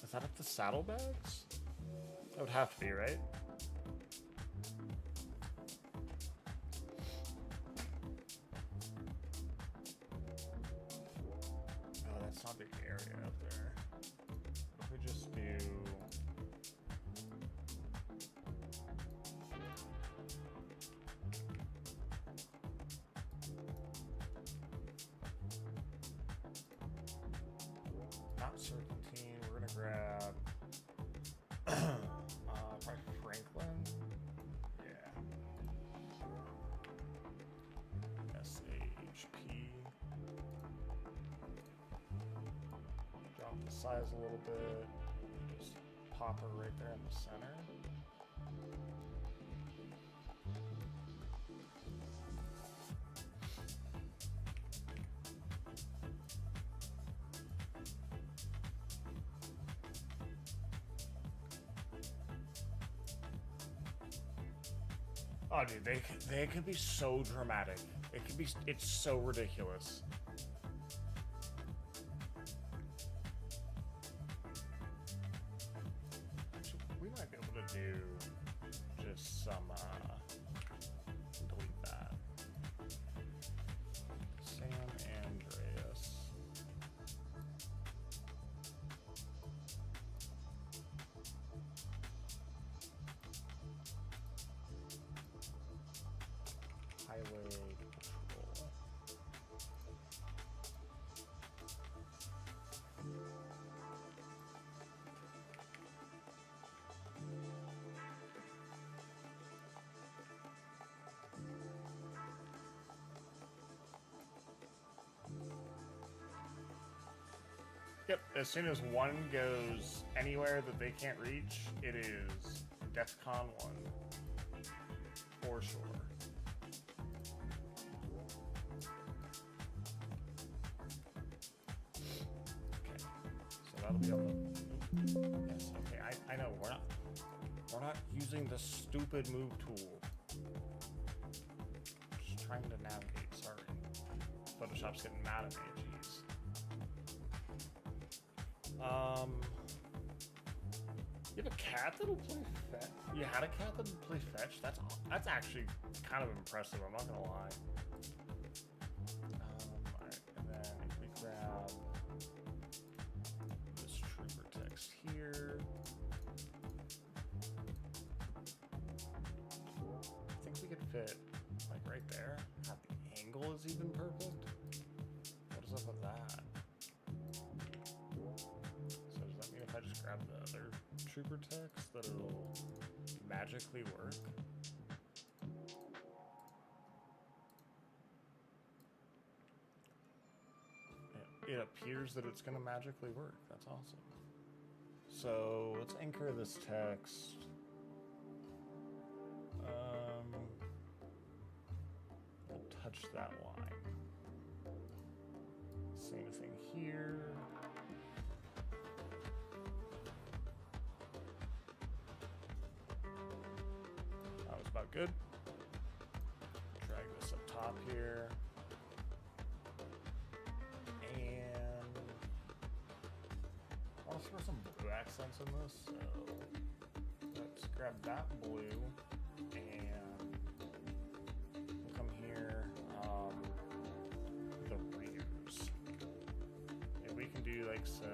Is that up the saddlebags? That would have to be, right? Oh, that's not a big area up there. If we just do... not serpentine, we're gonna grab... probably Franklin. Yeah. SHP. Drop the size a little bit. Just pop her right there in the center. Oh, dude, they could be so dramatic. It's so ridiculous. Actually, we might be able to do just some, delete that. San Andreas. Highway patrol. Yep, as soon as one goes anywhere that they can't reach, it is DEFCON 1. for sure. Okay, so that'll be able to. Yes, okay, I know we're not using the stupid move tool. Just trying to navigate. Sorry, Photoshop's getting mad at me. Jeez. You have a cat that'll play fetch? You had a cat that'll play fetch? That's actually kind of impressive, I'm not gonna lie. Alright, and then if we grab this trooper text here. I think we could fit like right there. God, the angle is even perfect. What is up with that? So does that mean if I just grab the other trooper text that it'll magically work? It appears that it's going to magically work. That's awesome. So let's anchor this text. We'll touch that line. Same thing here. That was about good. Drag this up top here. And I want to throw some blue accents in this, so let's grab that blue and we'll come here, the rears. And we can do like some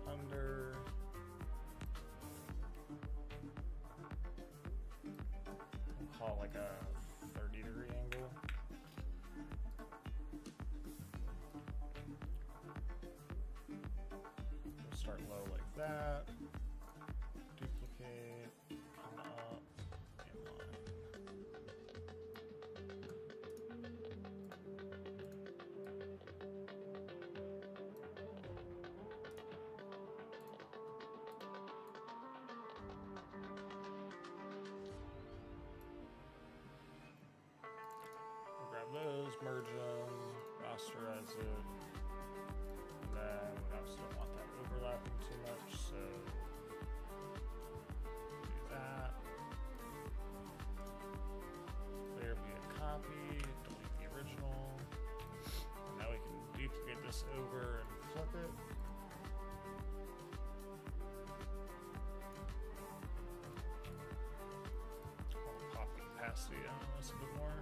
under. We'll call it like a 30-degree angle. We'll start low like that. Duplicate, come up, inline. Those, merge them, rasterize it, and then we obviously don't want that overlapping too much, so do that. Clear via copy, delete the original. And now we can duplicate this over and flip it. I'll pop the opacity on this a bit more.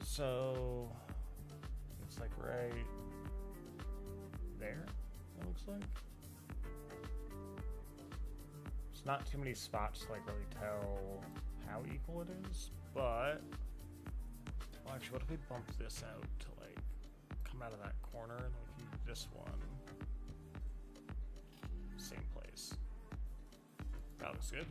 So it's like right there, it looks like. It's not too many spots to like really tell how equal it is, but well, actually, what if we bump this out to like come out of that corner and we can do this one, same place. That looks good.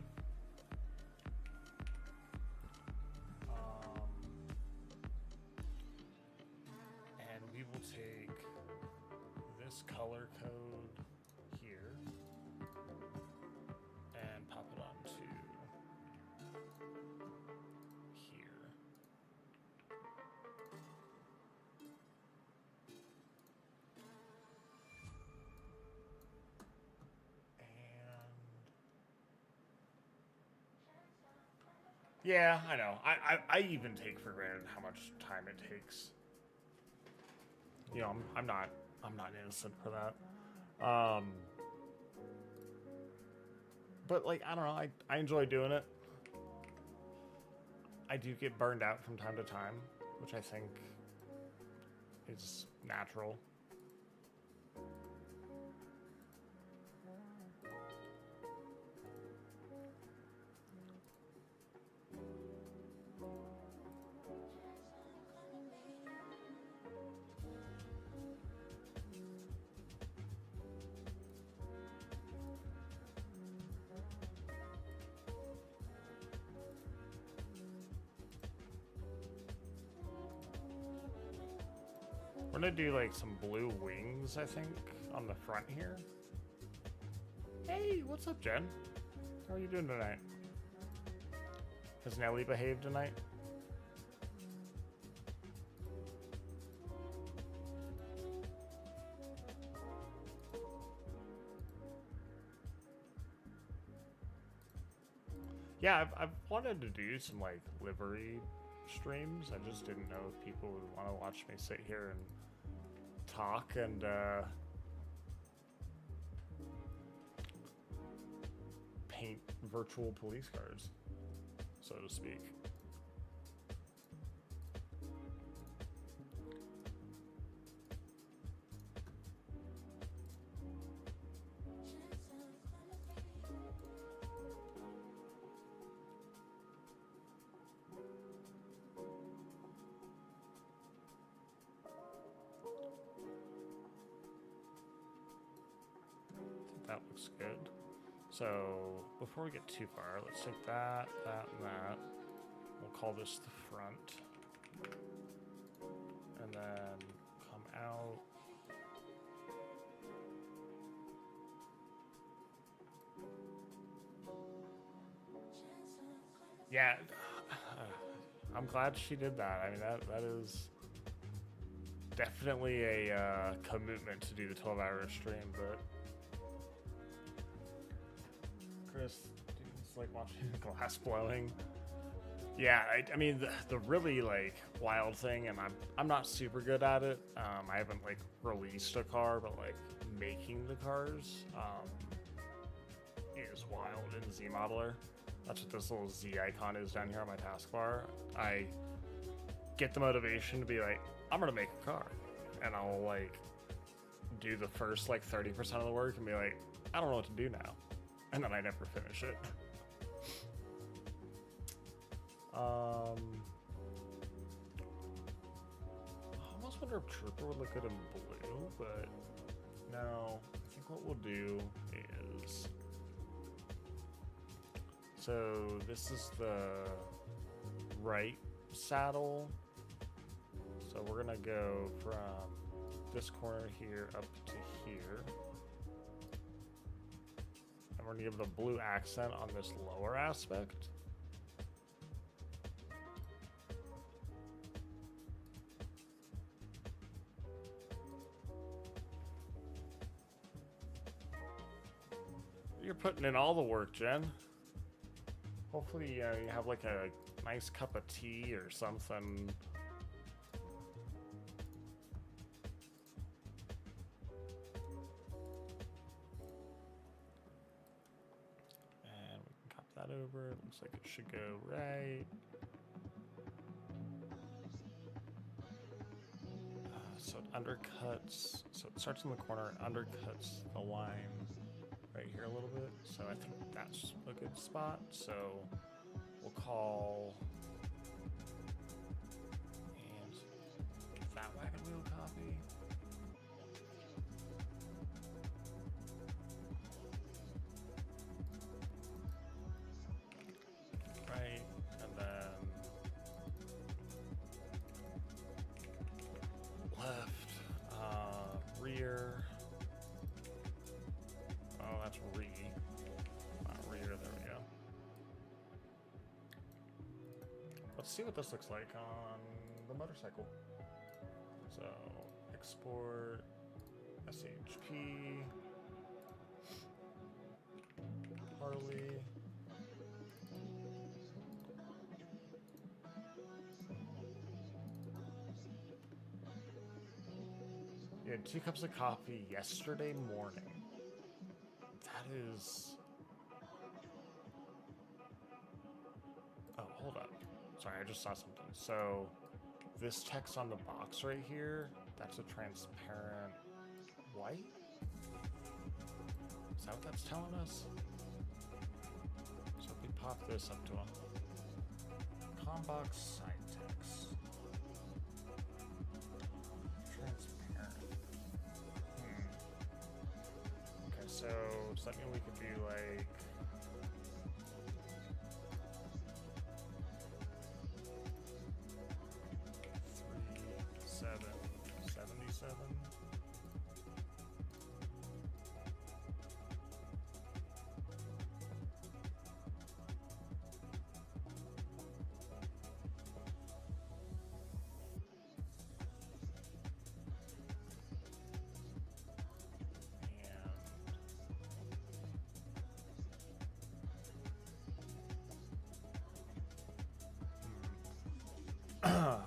Take this color code here and pop it onto here. And yeah, I know. I even take for granted how much time it takes. You know, I'm not innocent for that. But like, I don't know, I enjoy doing it. I do get burned out from time to time, which I think is natural. We're gonna do like some blue wings, I think, on the front here. Hey, what's up, Jen? How are you doing tonight? Has Nelly behaved tonight? Yeah, I've wanted to do some like livery streams. I just didn't know if people would want to watch me sit here and talk and paint virtual police cars, so to speak. That looks good. So before we get too far, let's take that, that, and that. We'll call this the front. And then come out. Yeah, I'm glad she did that. I mean, that is definitely a commitment to do the 12-hour stream, but Chris, dude, it's like watching glass blowing. Yeah, I mean, the really like wild thing, and I'm not super good at it. I haven't like released a car, but like making the cars is wild in Z Modeler. That's what this little Z icon is down here on my taskbar. I get the motivation to be like, I'm gonna make a car, and I'll like do the first like 30% of the work and be like, I don't know what to do now, and then I never finish it. I almost wonder if Trooper would look good in blue, but no. I think what we'll do is, so this is the right saddle. So we're gonna go from this corner here up to here. And we're gonna give the blue accent on this lower aspect. You're putting in all the work, Jen. Hopefully you have like a nice cup of tea or something. And we can cop that over. It looks like it should go right. So it undercuts, so it starts in the corner, undercuts the line right here a little bit. So I think that's a good spot. So we'll call, and get that wagon wheel copy. Right, and then left, rear. Oh, that's re. Not rear, there we go. Let's see what this looks like on the motorcycle. So, export, SHP, Harley. You had 2 cups of coffee yesterday morning. That is... Oh, hold up. Sorry, I just saw something. So, this text on the box right here That's a transparent white? Is that what that's telling us? So if we pop this up to a Combox side text. Transparent. Okay, so does that mean we could do like 77?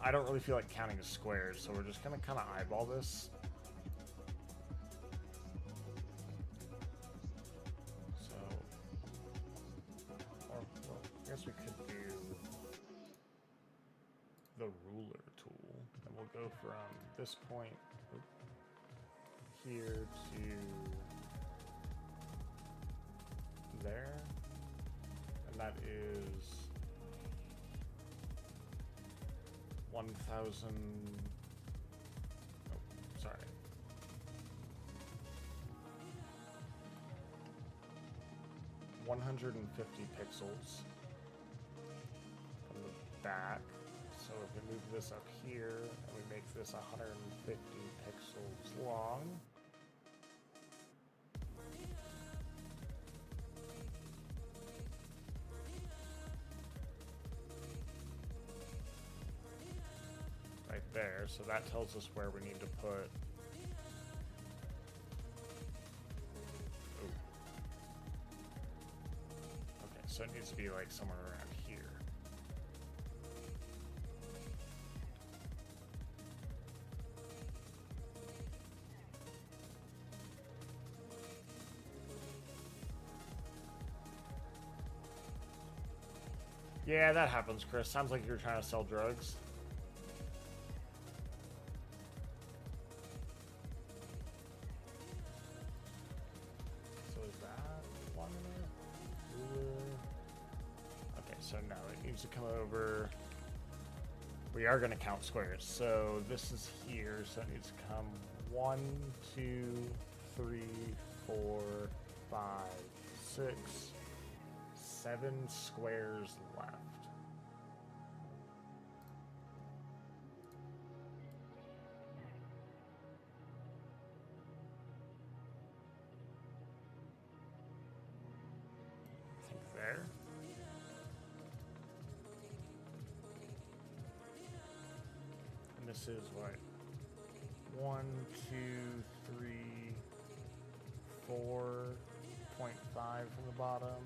I don't really feel like counting the squares, so we're just gonna kind of eyeball this. So, well, I guess we could do the ruler tool, and we'll go from this point here to there, and that is 1,000. Oh, sorry. 150 pixels from the back. So if we move this up here and we make this 150 pixels long. Right there, so that tells us where we need to put. Okay, so it needs to be like somewhere around here. Yeah, that happens, Chris. Sounds like you're trying to sell drugs. So is that one? Okay, so now it needs to come over. We are going to count squares. So this is here, so it needs to come 1, 2, 3, 4, 5, 6, 7 squares left. I think there. And this is what? 1, 2, 3, 4.5 from the bottom.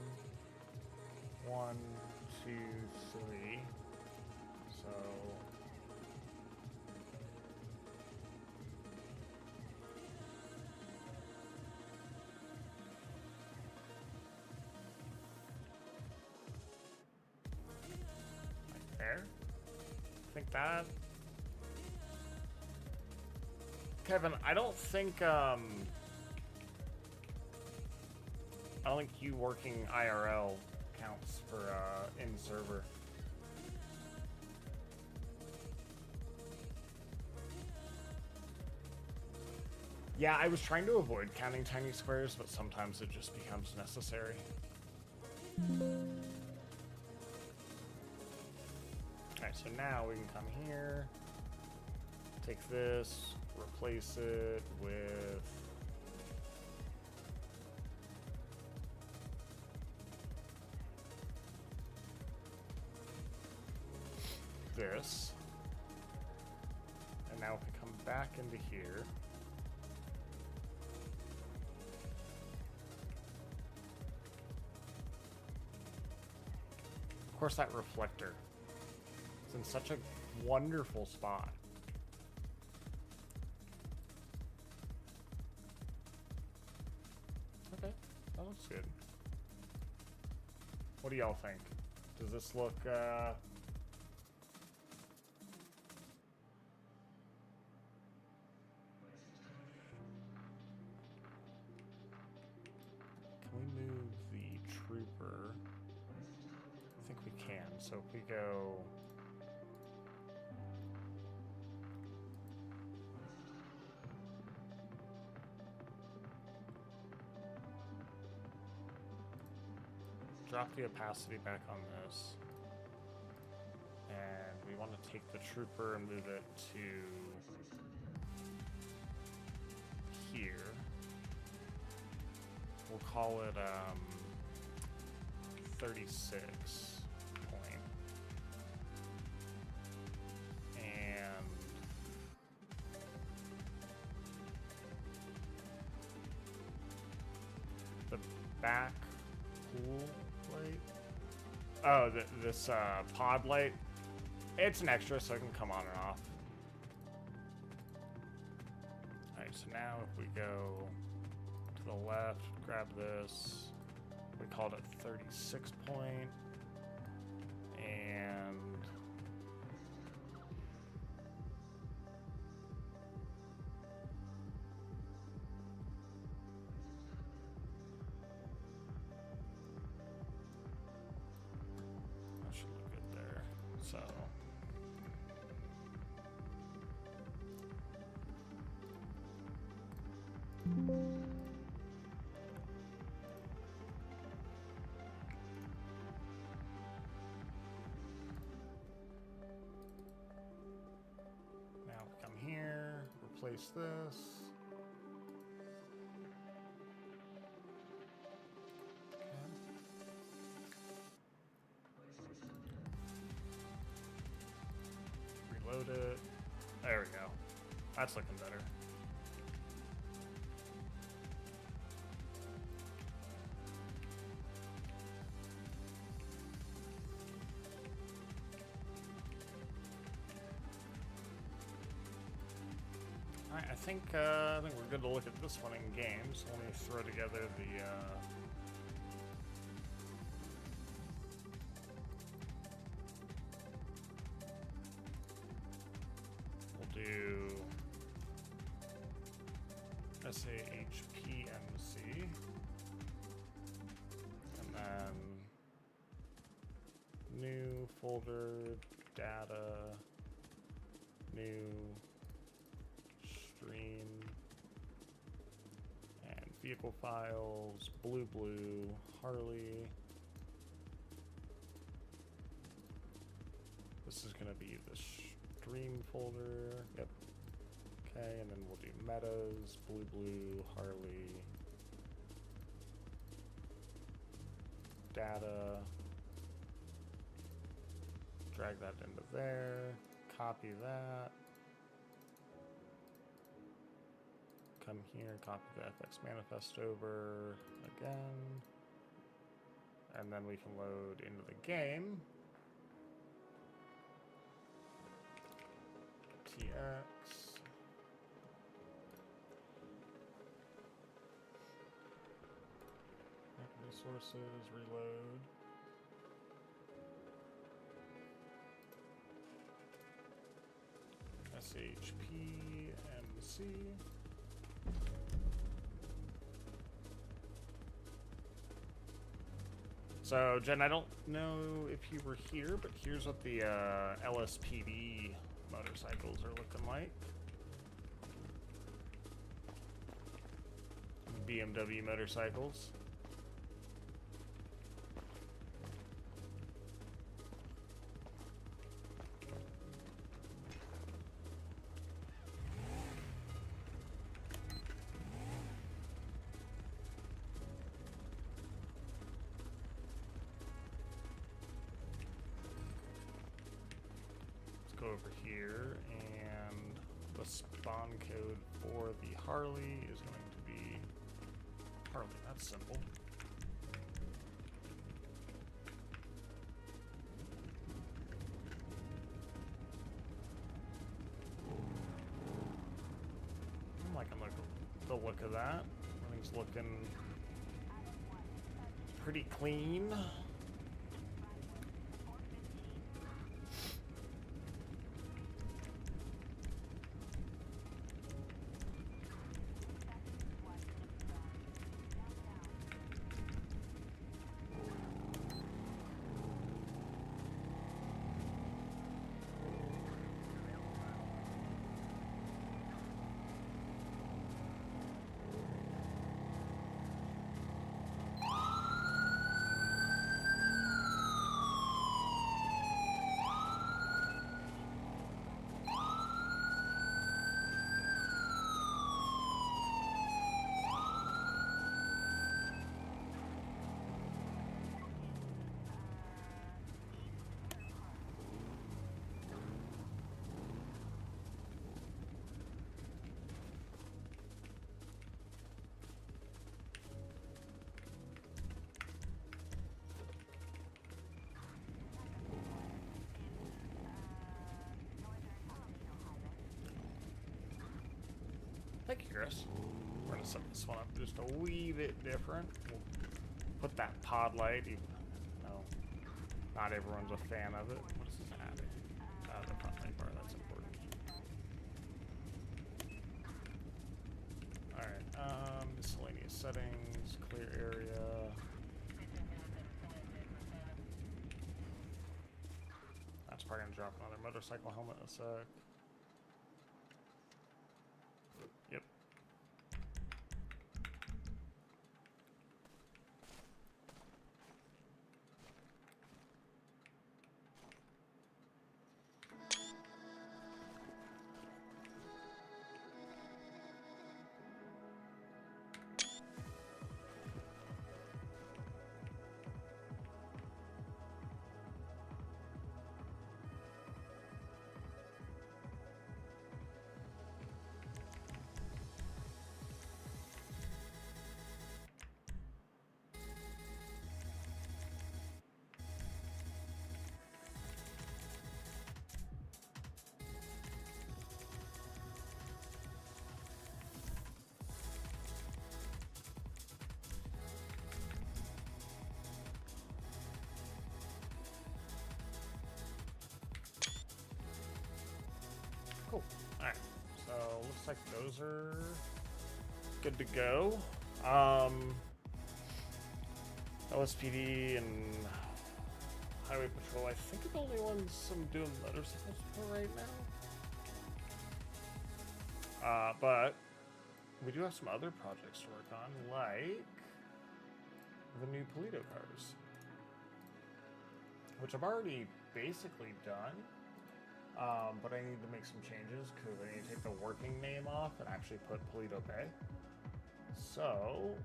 1, 2, 3. So right there. I think that. Kevin, I don't think you working IRL counts for in server. Yeah, I was trying to avoid counting tiny squares, but sometimes it just becomes necessary. Alright, so now we can come here, take this, replace it with this, and now if we come back into here, of course that reflector, it's in such a wonderful spot. Okay, that looks good. What do y'all think? Does this look trooper. I think we can. So if we go... Drop the opacity back on this. And we want to take the trooper and move it to here. We'll call it 36 point. And the back pool light. Oh, this pod light. It's an extra, so it can come on and off. Alright, so now if we go to the left, grab this. We called it 36 point. And that should look good there. So now come here, replace this. Reload it. There we go. That's looking better. Alright, I think we're good to look at this one in game. So let me throw together the we'll do SAHPMC, and then new folder, data, new stream, and vehicle files, blue, Harley. This is gonna be the stream folder. Yep. Okay, and then we'll do metas, blue, Harley, data. Drag that into there. Copy that. Come here, copy the FX manifest over again. And then we can load into the game. TX. Resources, reload. SHPMC. So, Jen, I don't know if you were here, but here's what the LSPD motorcycles are looking like. BMW motorcycles. Over here, and the spawn code for the Harley is going to be Harley. That's simple. I'm liking the look of that. Everything's looking pretty clean. Thank you, Chris. We're gonna set this one up just a wee bit different. We'll put that pod light, even though not everyone's a fan of it. What is this adding? The front light bar, that's important. Alright, miscellaneous settings, clear area. That's probably gonna drop another motorcycle helmet in a sec. Yep. Cool. Alright. So looks like those are good to go. LSPD and Highway Patrol, I think are the only ones I'm doing motorcycles for right now. But we do have some other projects to work on, like the new Polito cars, which I've already basically done. But I need to make some changes because I need to take the working name off and actually put Polito Bay. So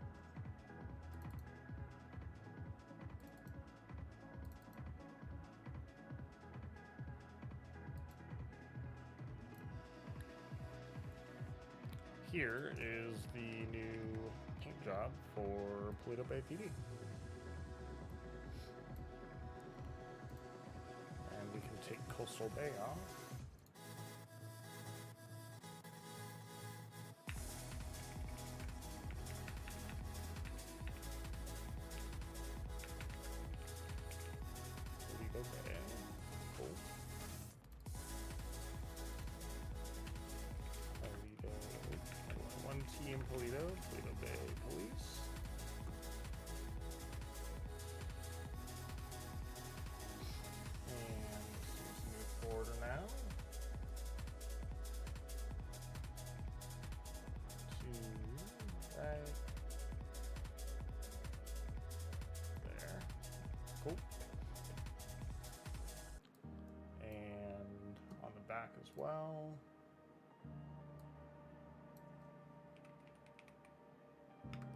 here is the new paint job for Polito Bay PD. And we can take Coastal Bay off. Polito Bay. Cool. Polito. One T in Polito. Polito Bay Police. Order now. To right there. Cool. And on the back as well.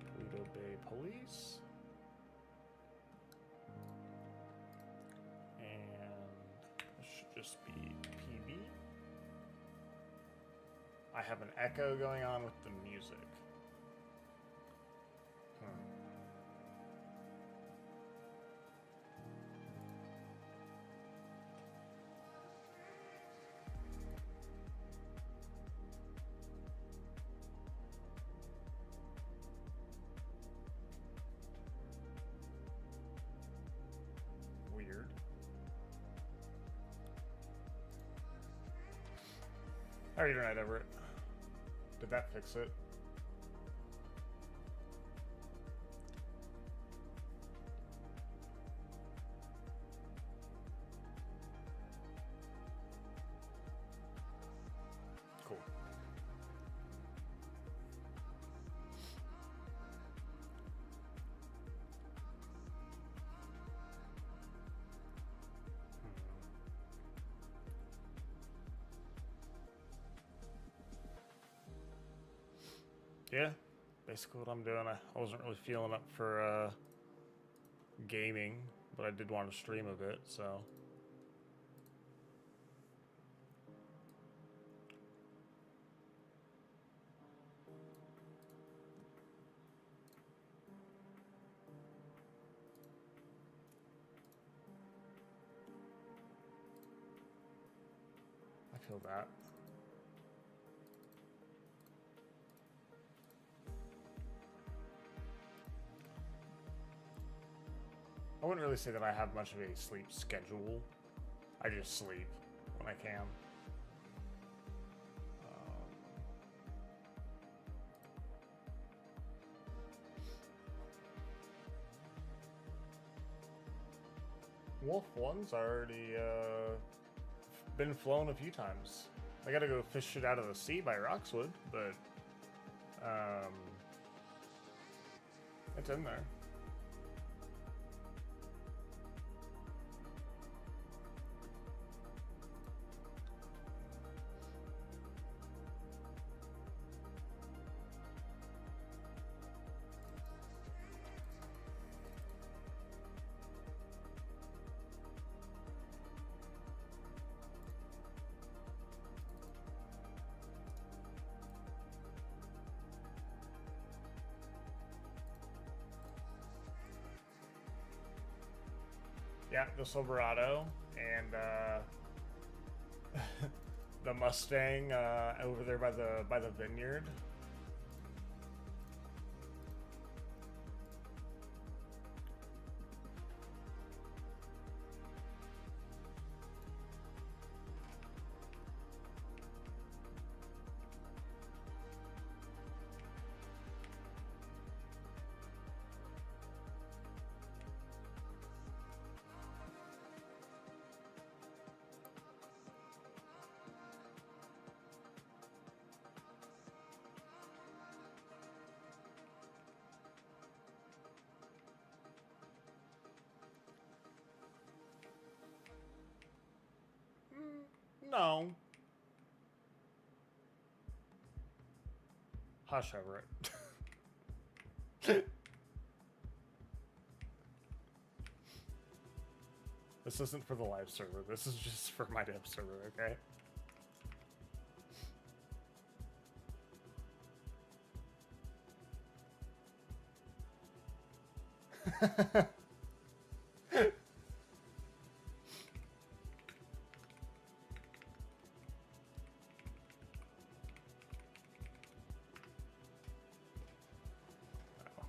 Polito Bay Police. Just be PB. I have an echo going on with the music. Weird. How are you doing, Everett? Did that fix it? Cool. Yeah, basically what I'm doing. I wasn't really feeling up for gaming, but I did want to stream a bit, so. I feel that. I wouldn't really say that I have much of a sleep schedule. I just sleep when I can. Wolf 1's already been flown a few times. I gotta go fish it out of the sea by Roxwood, but it's in there. Yeah, the Silverado and the Mustang over there by the vineyard. No. Hush over it. This isn't for the live server. This is just for my dev server, okay?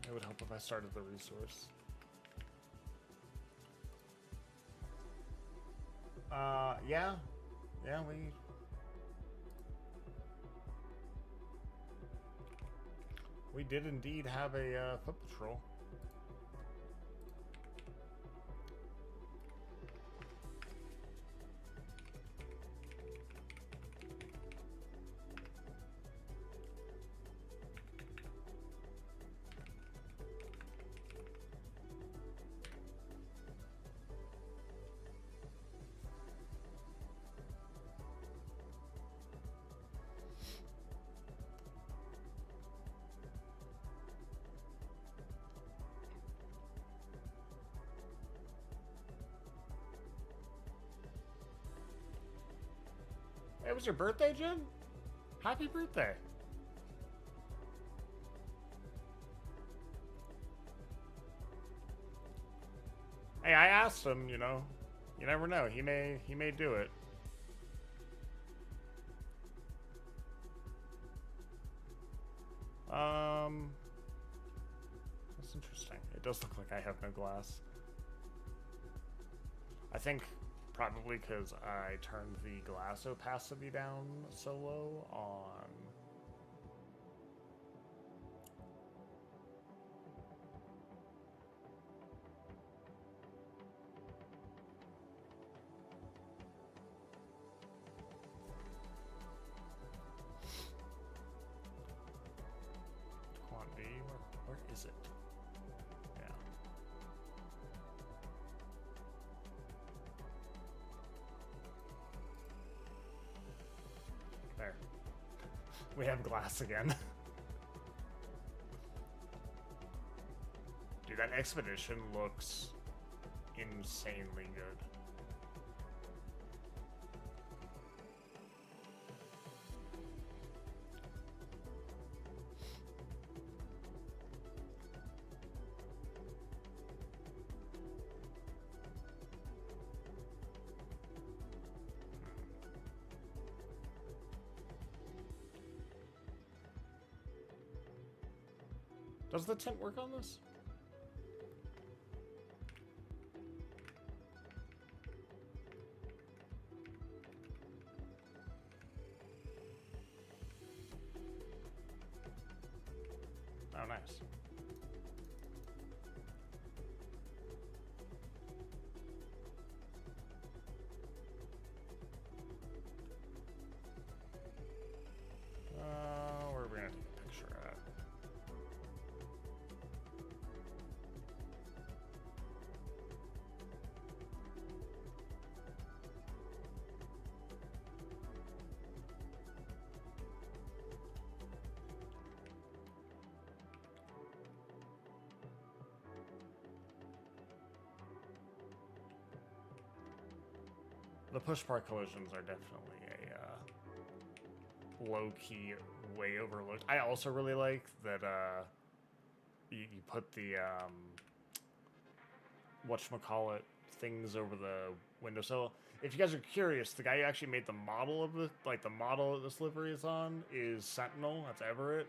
It would help if I started the resource. Yeah, we did indeed have a foot patrol. It was your birthday, Jen? Happy birthday. Hey, I asked him, you know. You never know. He may do it. That's interesting. It does look like I have no glass. I think probably because I turned the glass opacity down so low on... Quant B, where is it? Yeah. There. We have glass again. Dude, that expedition looks insanely good. Does the tint work on this? The push part collisions are definitely a low-key, way overlooked. I also really like that you put the whatchamacallit things over the windowsill. If you guys are curious, the guy who actually made the model of the model that this livery is on is Sentinel. That's Everett.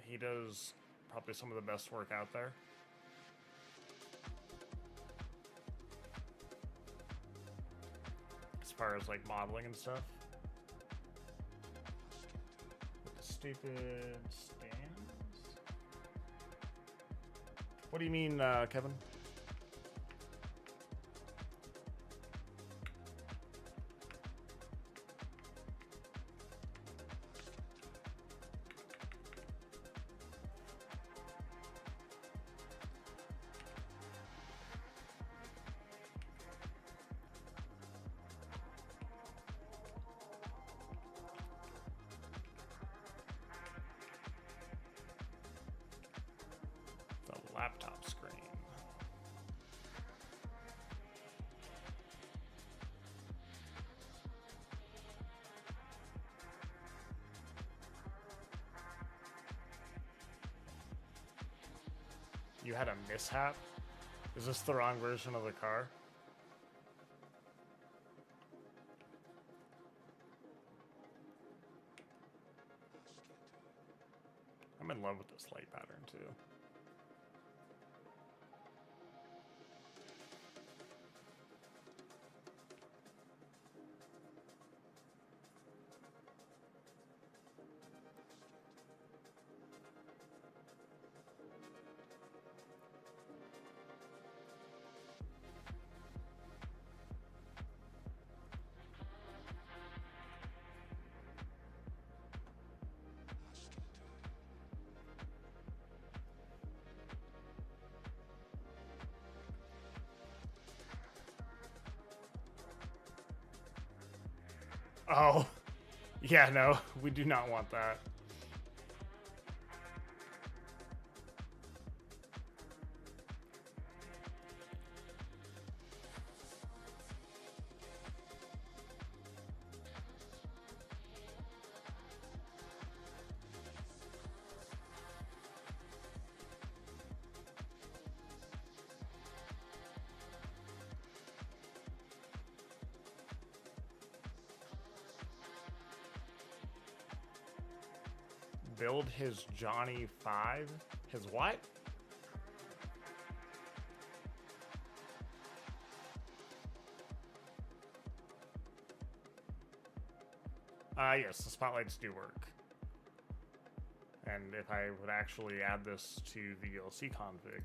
He does probably some of the best work out there. As far as like modeling and stuff. With the stupid stands. What do you mean, Kevin? Laptop screen. You had a mishap? Is this the wrong version of the car? I'm in love with this light pattern too. Oh, yeah, no, we do not want that. Build his Johnny 5? His what? Yes, the spotlights do work. And if I would actually add this to the VLC config,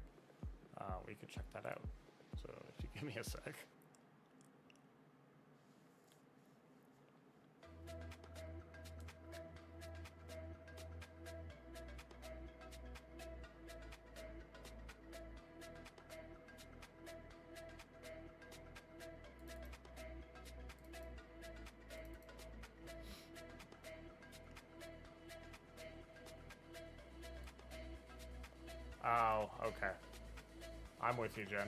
we could check that out. So if you give me a sec. Oh, okay. I'm with you, Jen.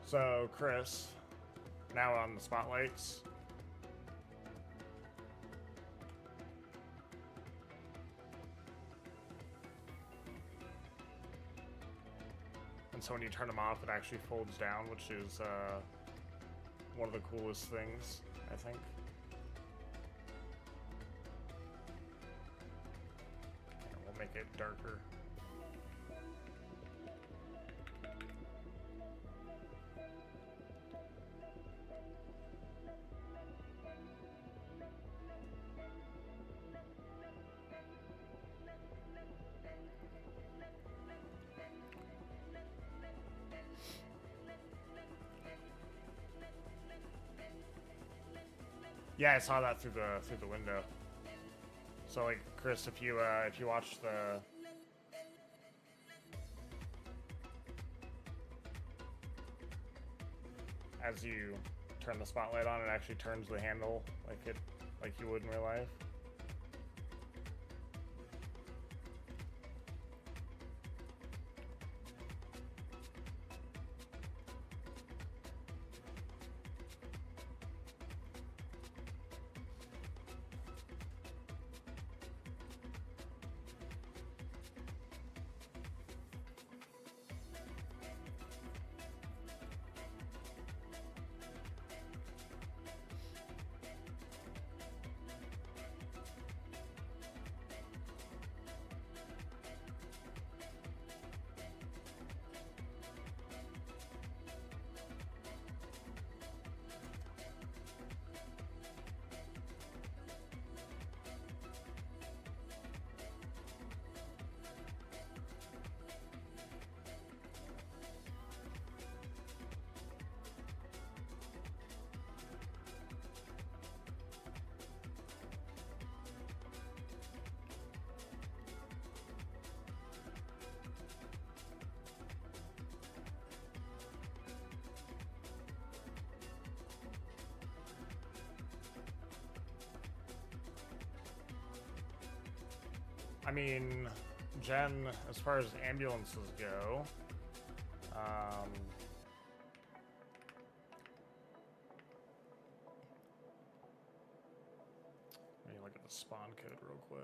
So, Chris, now on the spotlights. And so when you turn them off, it actually folds down, which is one of the coolest things, I think. And we'll make it darker. Yeah, I saw that through the window. So like, Chris, if you watch the as you turn the spotlight on, it actually turns the handle like you would in real life. I mean, Jen, as far as ambulances go, let me look at the spawn code real quick.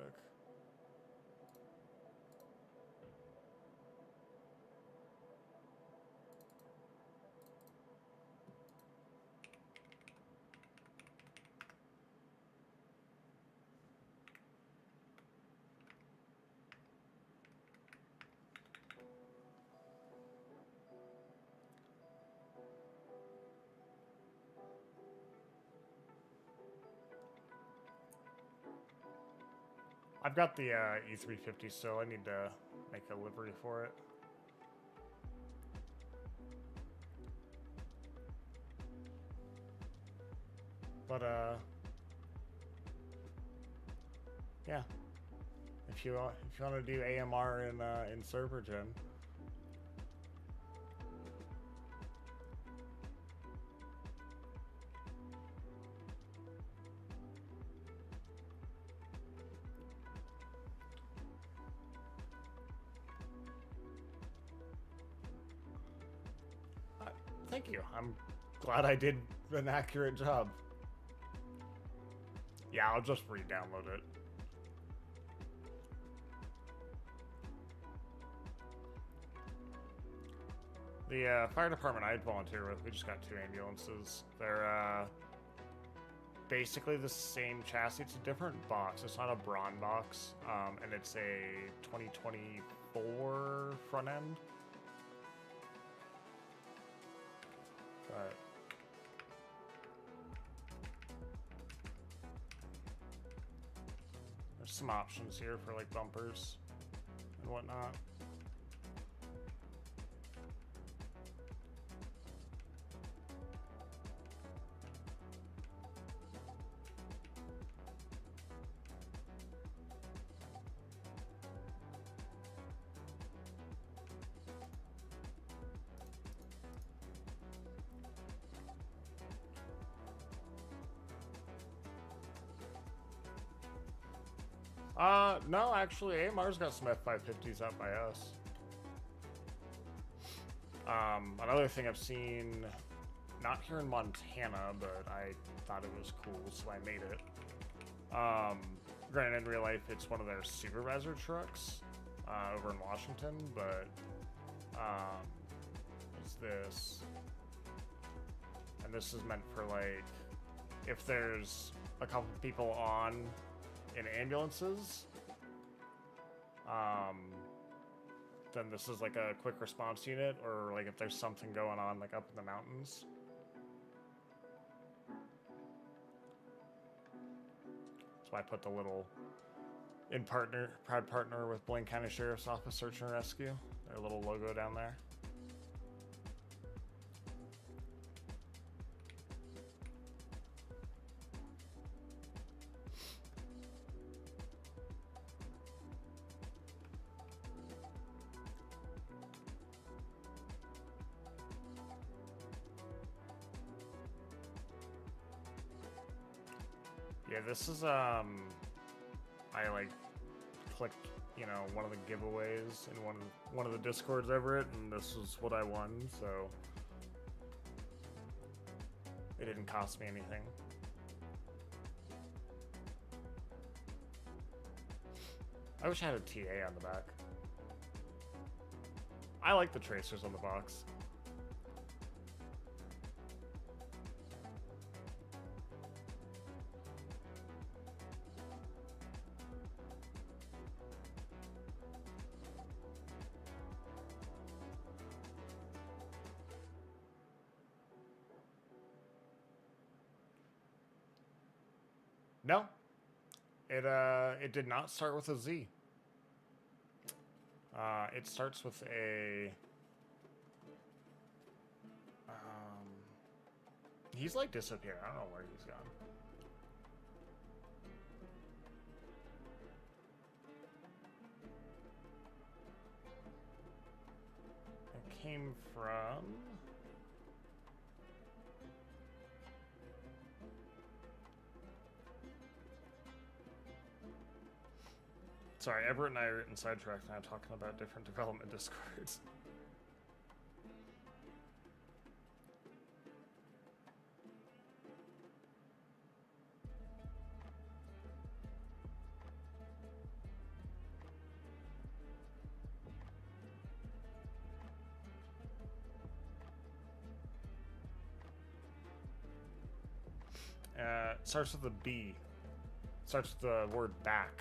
I've got the E350 still. I need to make a livery for it. But yeah. If you want to do AMR in server gen. Thank you. I'm glad I did an accurate job. Yeah, I'll just re-download it. The fire department I'd volunteer with, we just got 2 ambulances. They're basically the same chassis. It's a different box. It's not a Braun box, and it's a 2024 front end. But there's some options here for like bumpers and whatnot. No, actually, AMR's got some F550s out by us. Another thing I've seen, not here in Montana, but I thought it was cool, so I made it. Granted, in real life, it's one of their supervisor trucks over in Washington, but it's this. And this is meant for, like, if there's a couple people on in ambulances, then this is like a quick response unit, or like if there's something going on like up in the mountains. So I put the little proud partner with Blaine County Sheriff's Office Search and Rescue, their little logo down there. Yeah, this is I like clicked, you know, one of the giveaways in one of the Discords over it, and this is what I won, so it didn't cost me anything. I wish I had a TA on the back. I like the tracers on the box. No, it did not start with a Z. It starts with a. He's like disappeared. I don't know where he's gone. It came from. Sorry, Everett and I are in sidetracked now talking about different development discords. Starts with a B. Starts with the word back.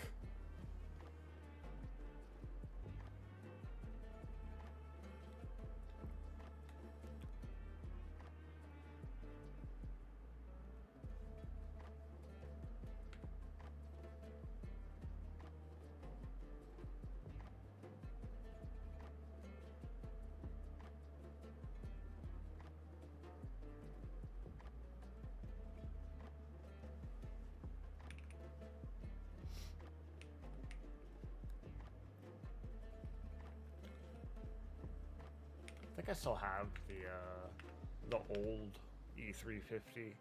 I think I still have the old E350.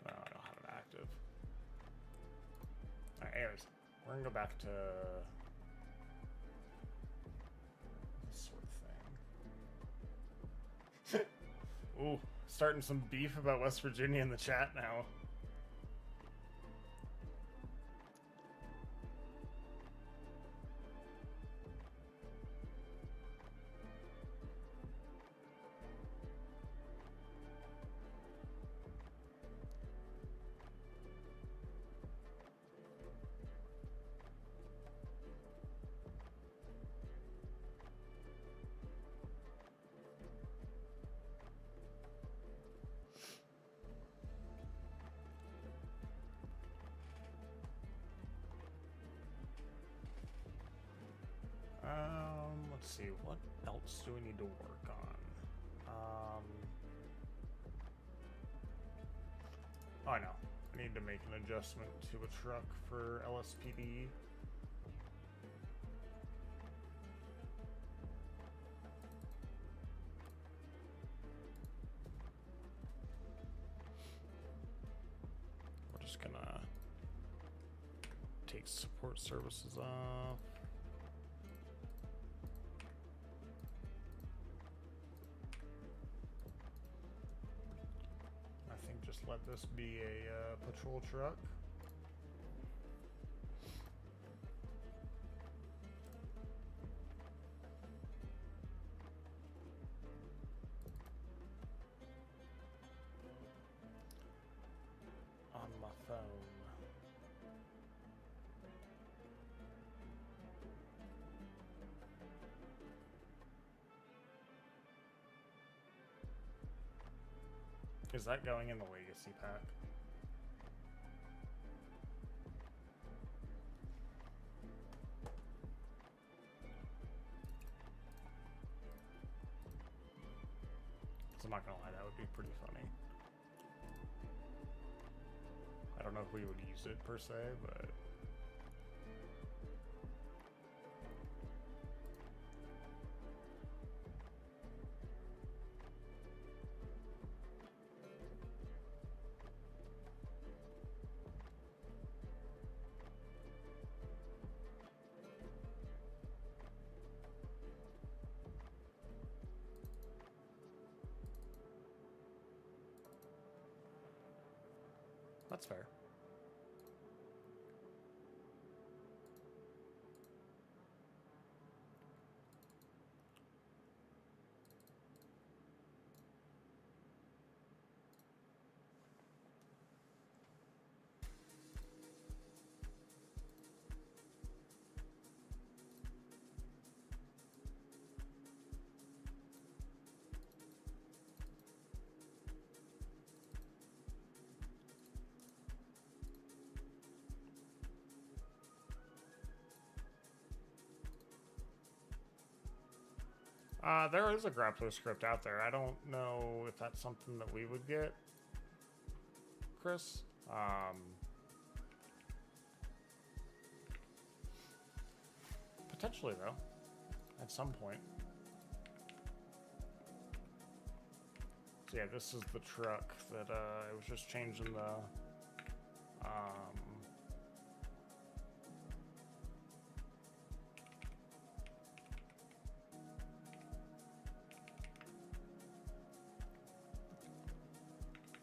No, I don't have it active. Alright, anyways, we're gonna go back to this sort of thing. Ooh. Starting some beef about West Virginia in the chat now. Let's see, what else do we need to work on? Oh, I know. I need to make an adjustment to a truck for LSPD. We're just gonna take support services off. Just let this be a patrol truck. On my phone. Is that going in the legacy pack? I'm not gonna lie, that would be pretty funny. I don't know if we would use it per se, but That's fair. There is a grappler script out there. I don't know if that's something that we would get, Chris. Potentially, though, at some point. So yeah, this is the truck that I was just changing the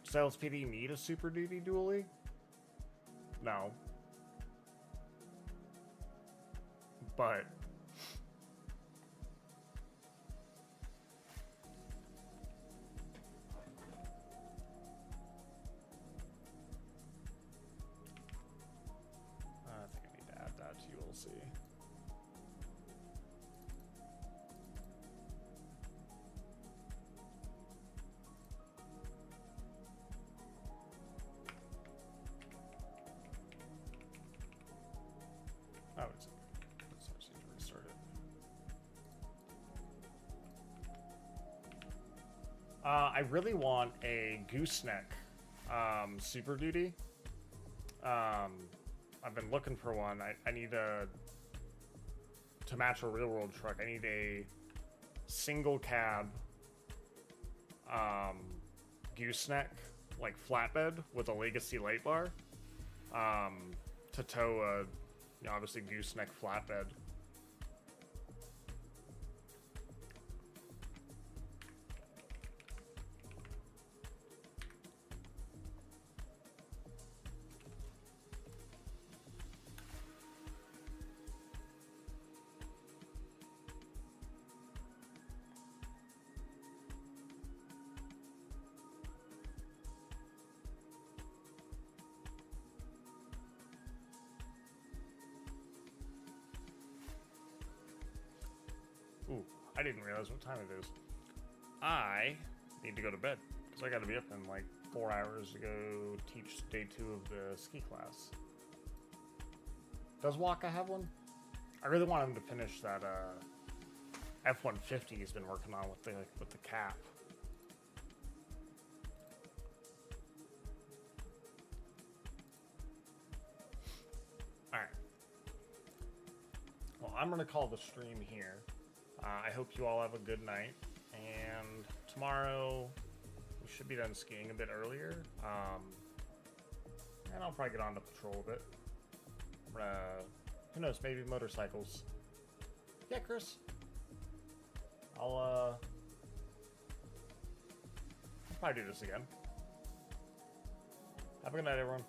Sales PD need a Super Duty dually? No. But I think I need to add that to ULC. Oh, it's actually to restart it. I really want a gooseneck Super Duty. I've been looking for one. I need to match a real world truck. I need a single cab gooseneck, like flatbed with a legacy light bar to tow a, you know, obviously gooseneck flatbed. Ooh, I didn't realize what time it is. I need to go to bed because I got to be up in like 4 hours to go teach day 2 of the ski class. Does Waka have one? I really want him to finish that F-150 he's been working on with the cap. All right. Well, I'm gonna call the stream here. I hope you all have a good night, and tomorrow we should be done skiing a bit earlier, and I'll probably get on to patrol a bit. Who knows, maybe motorcycles. Yeah, Chris. I'll probably do this again. Have a good night, everyone.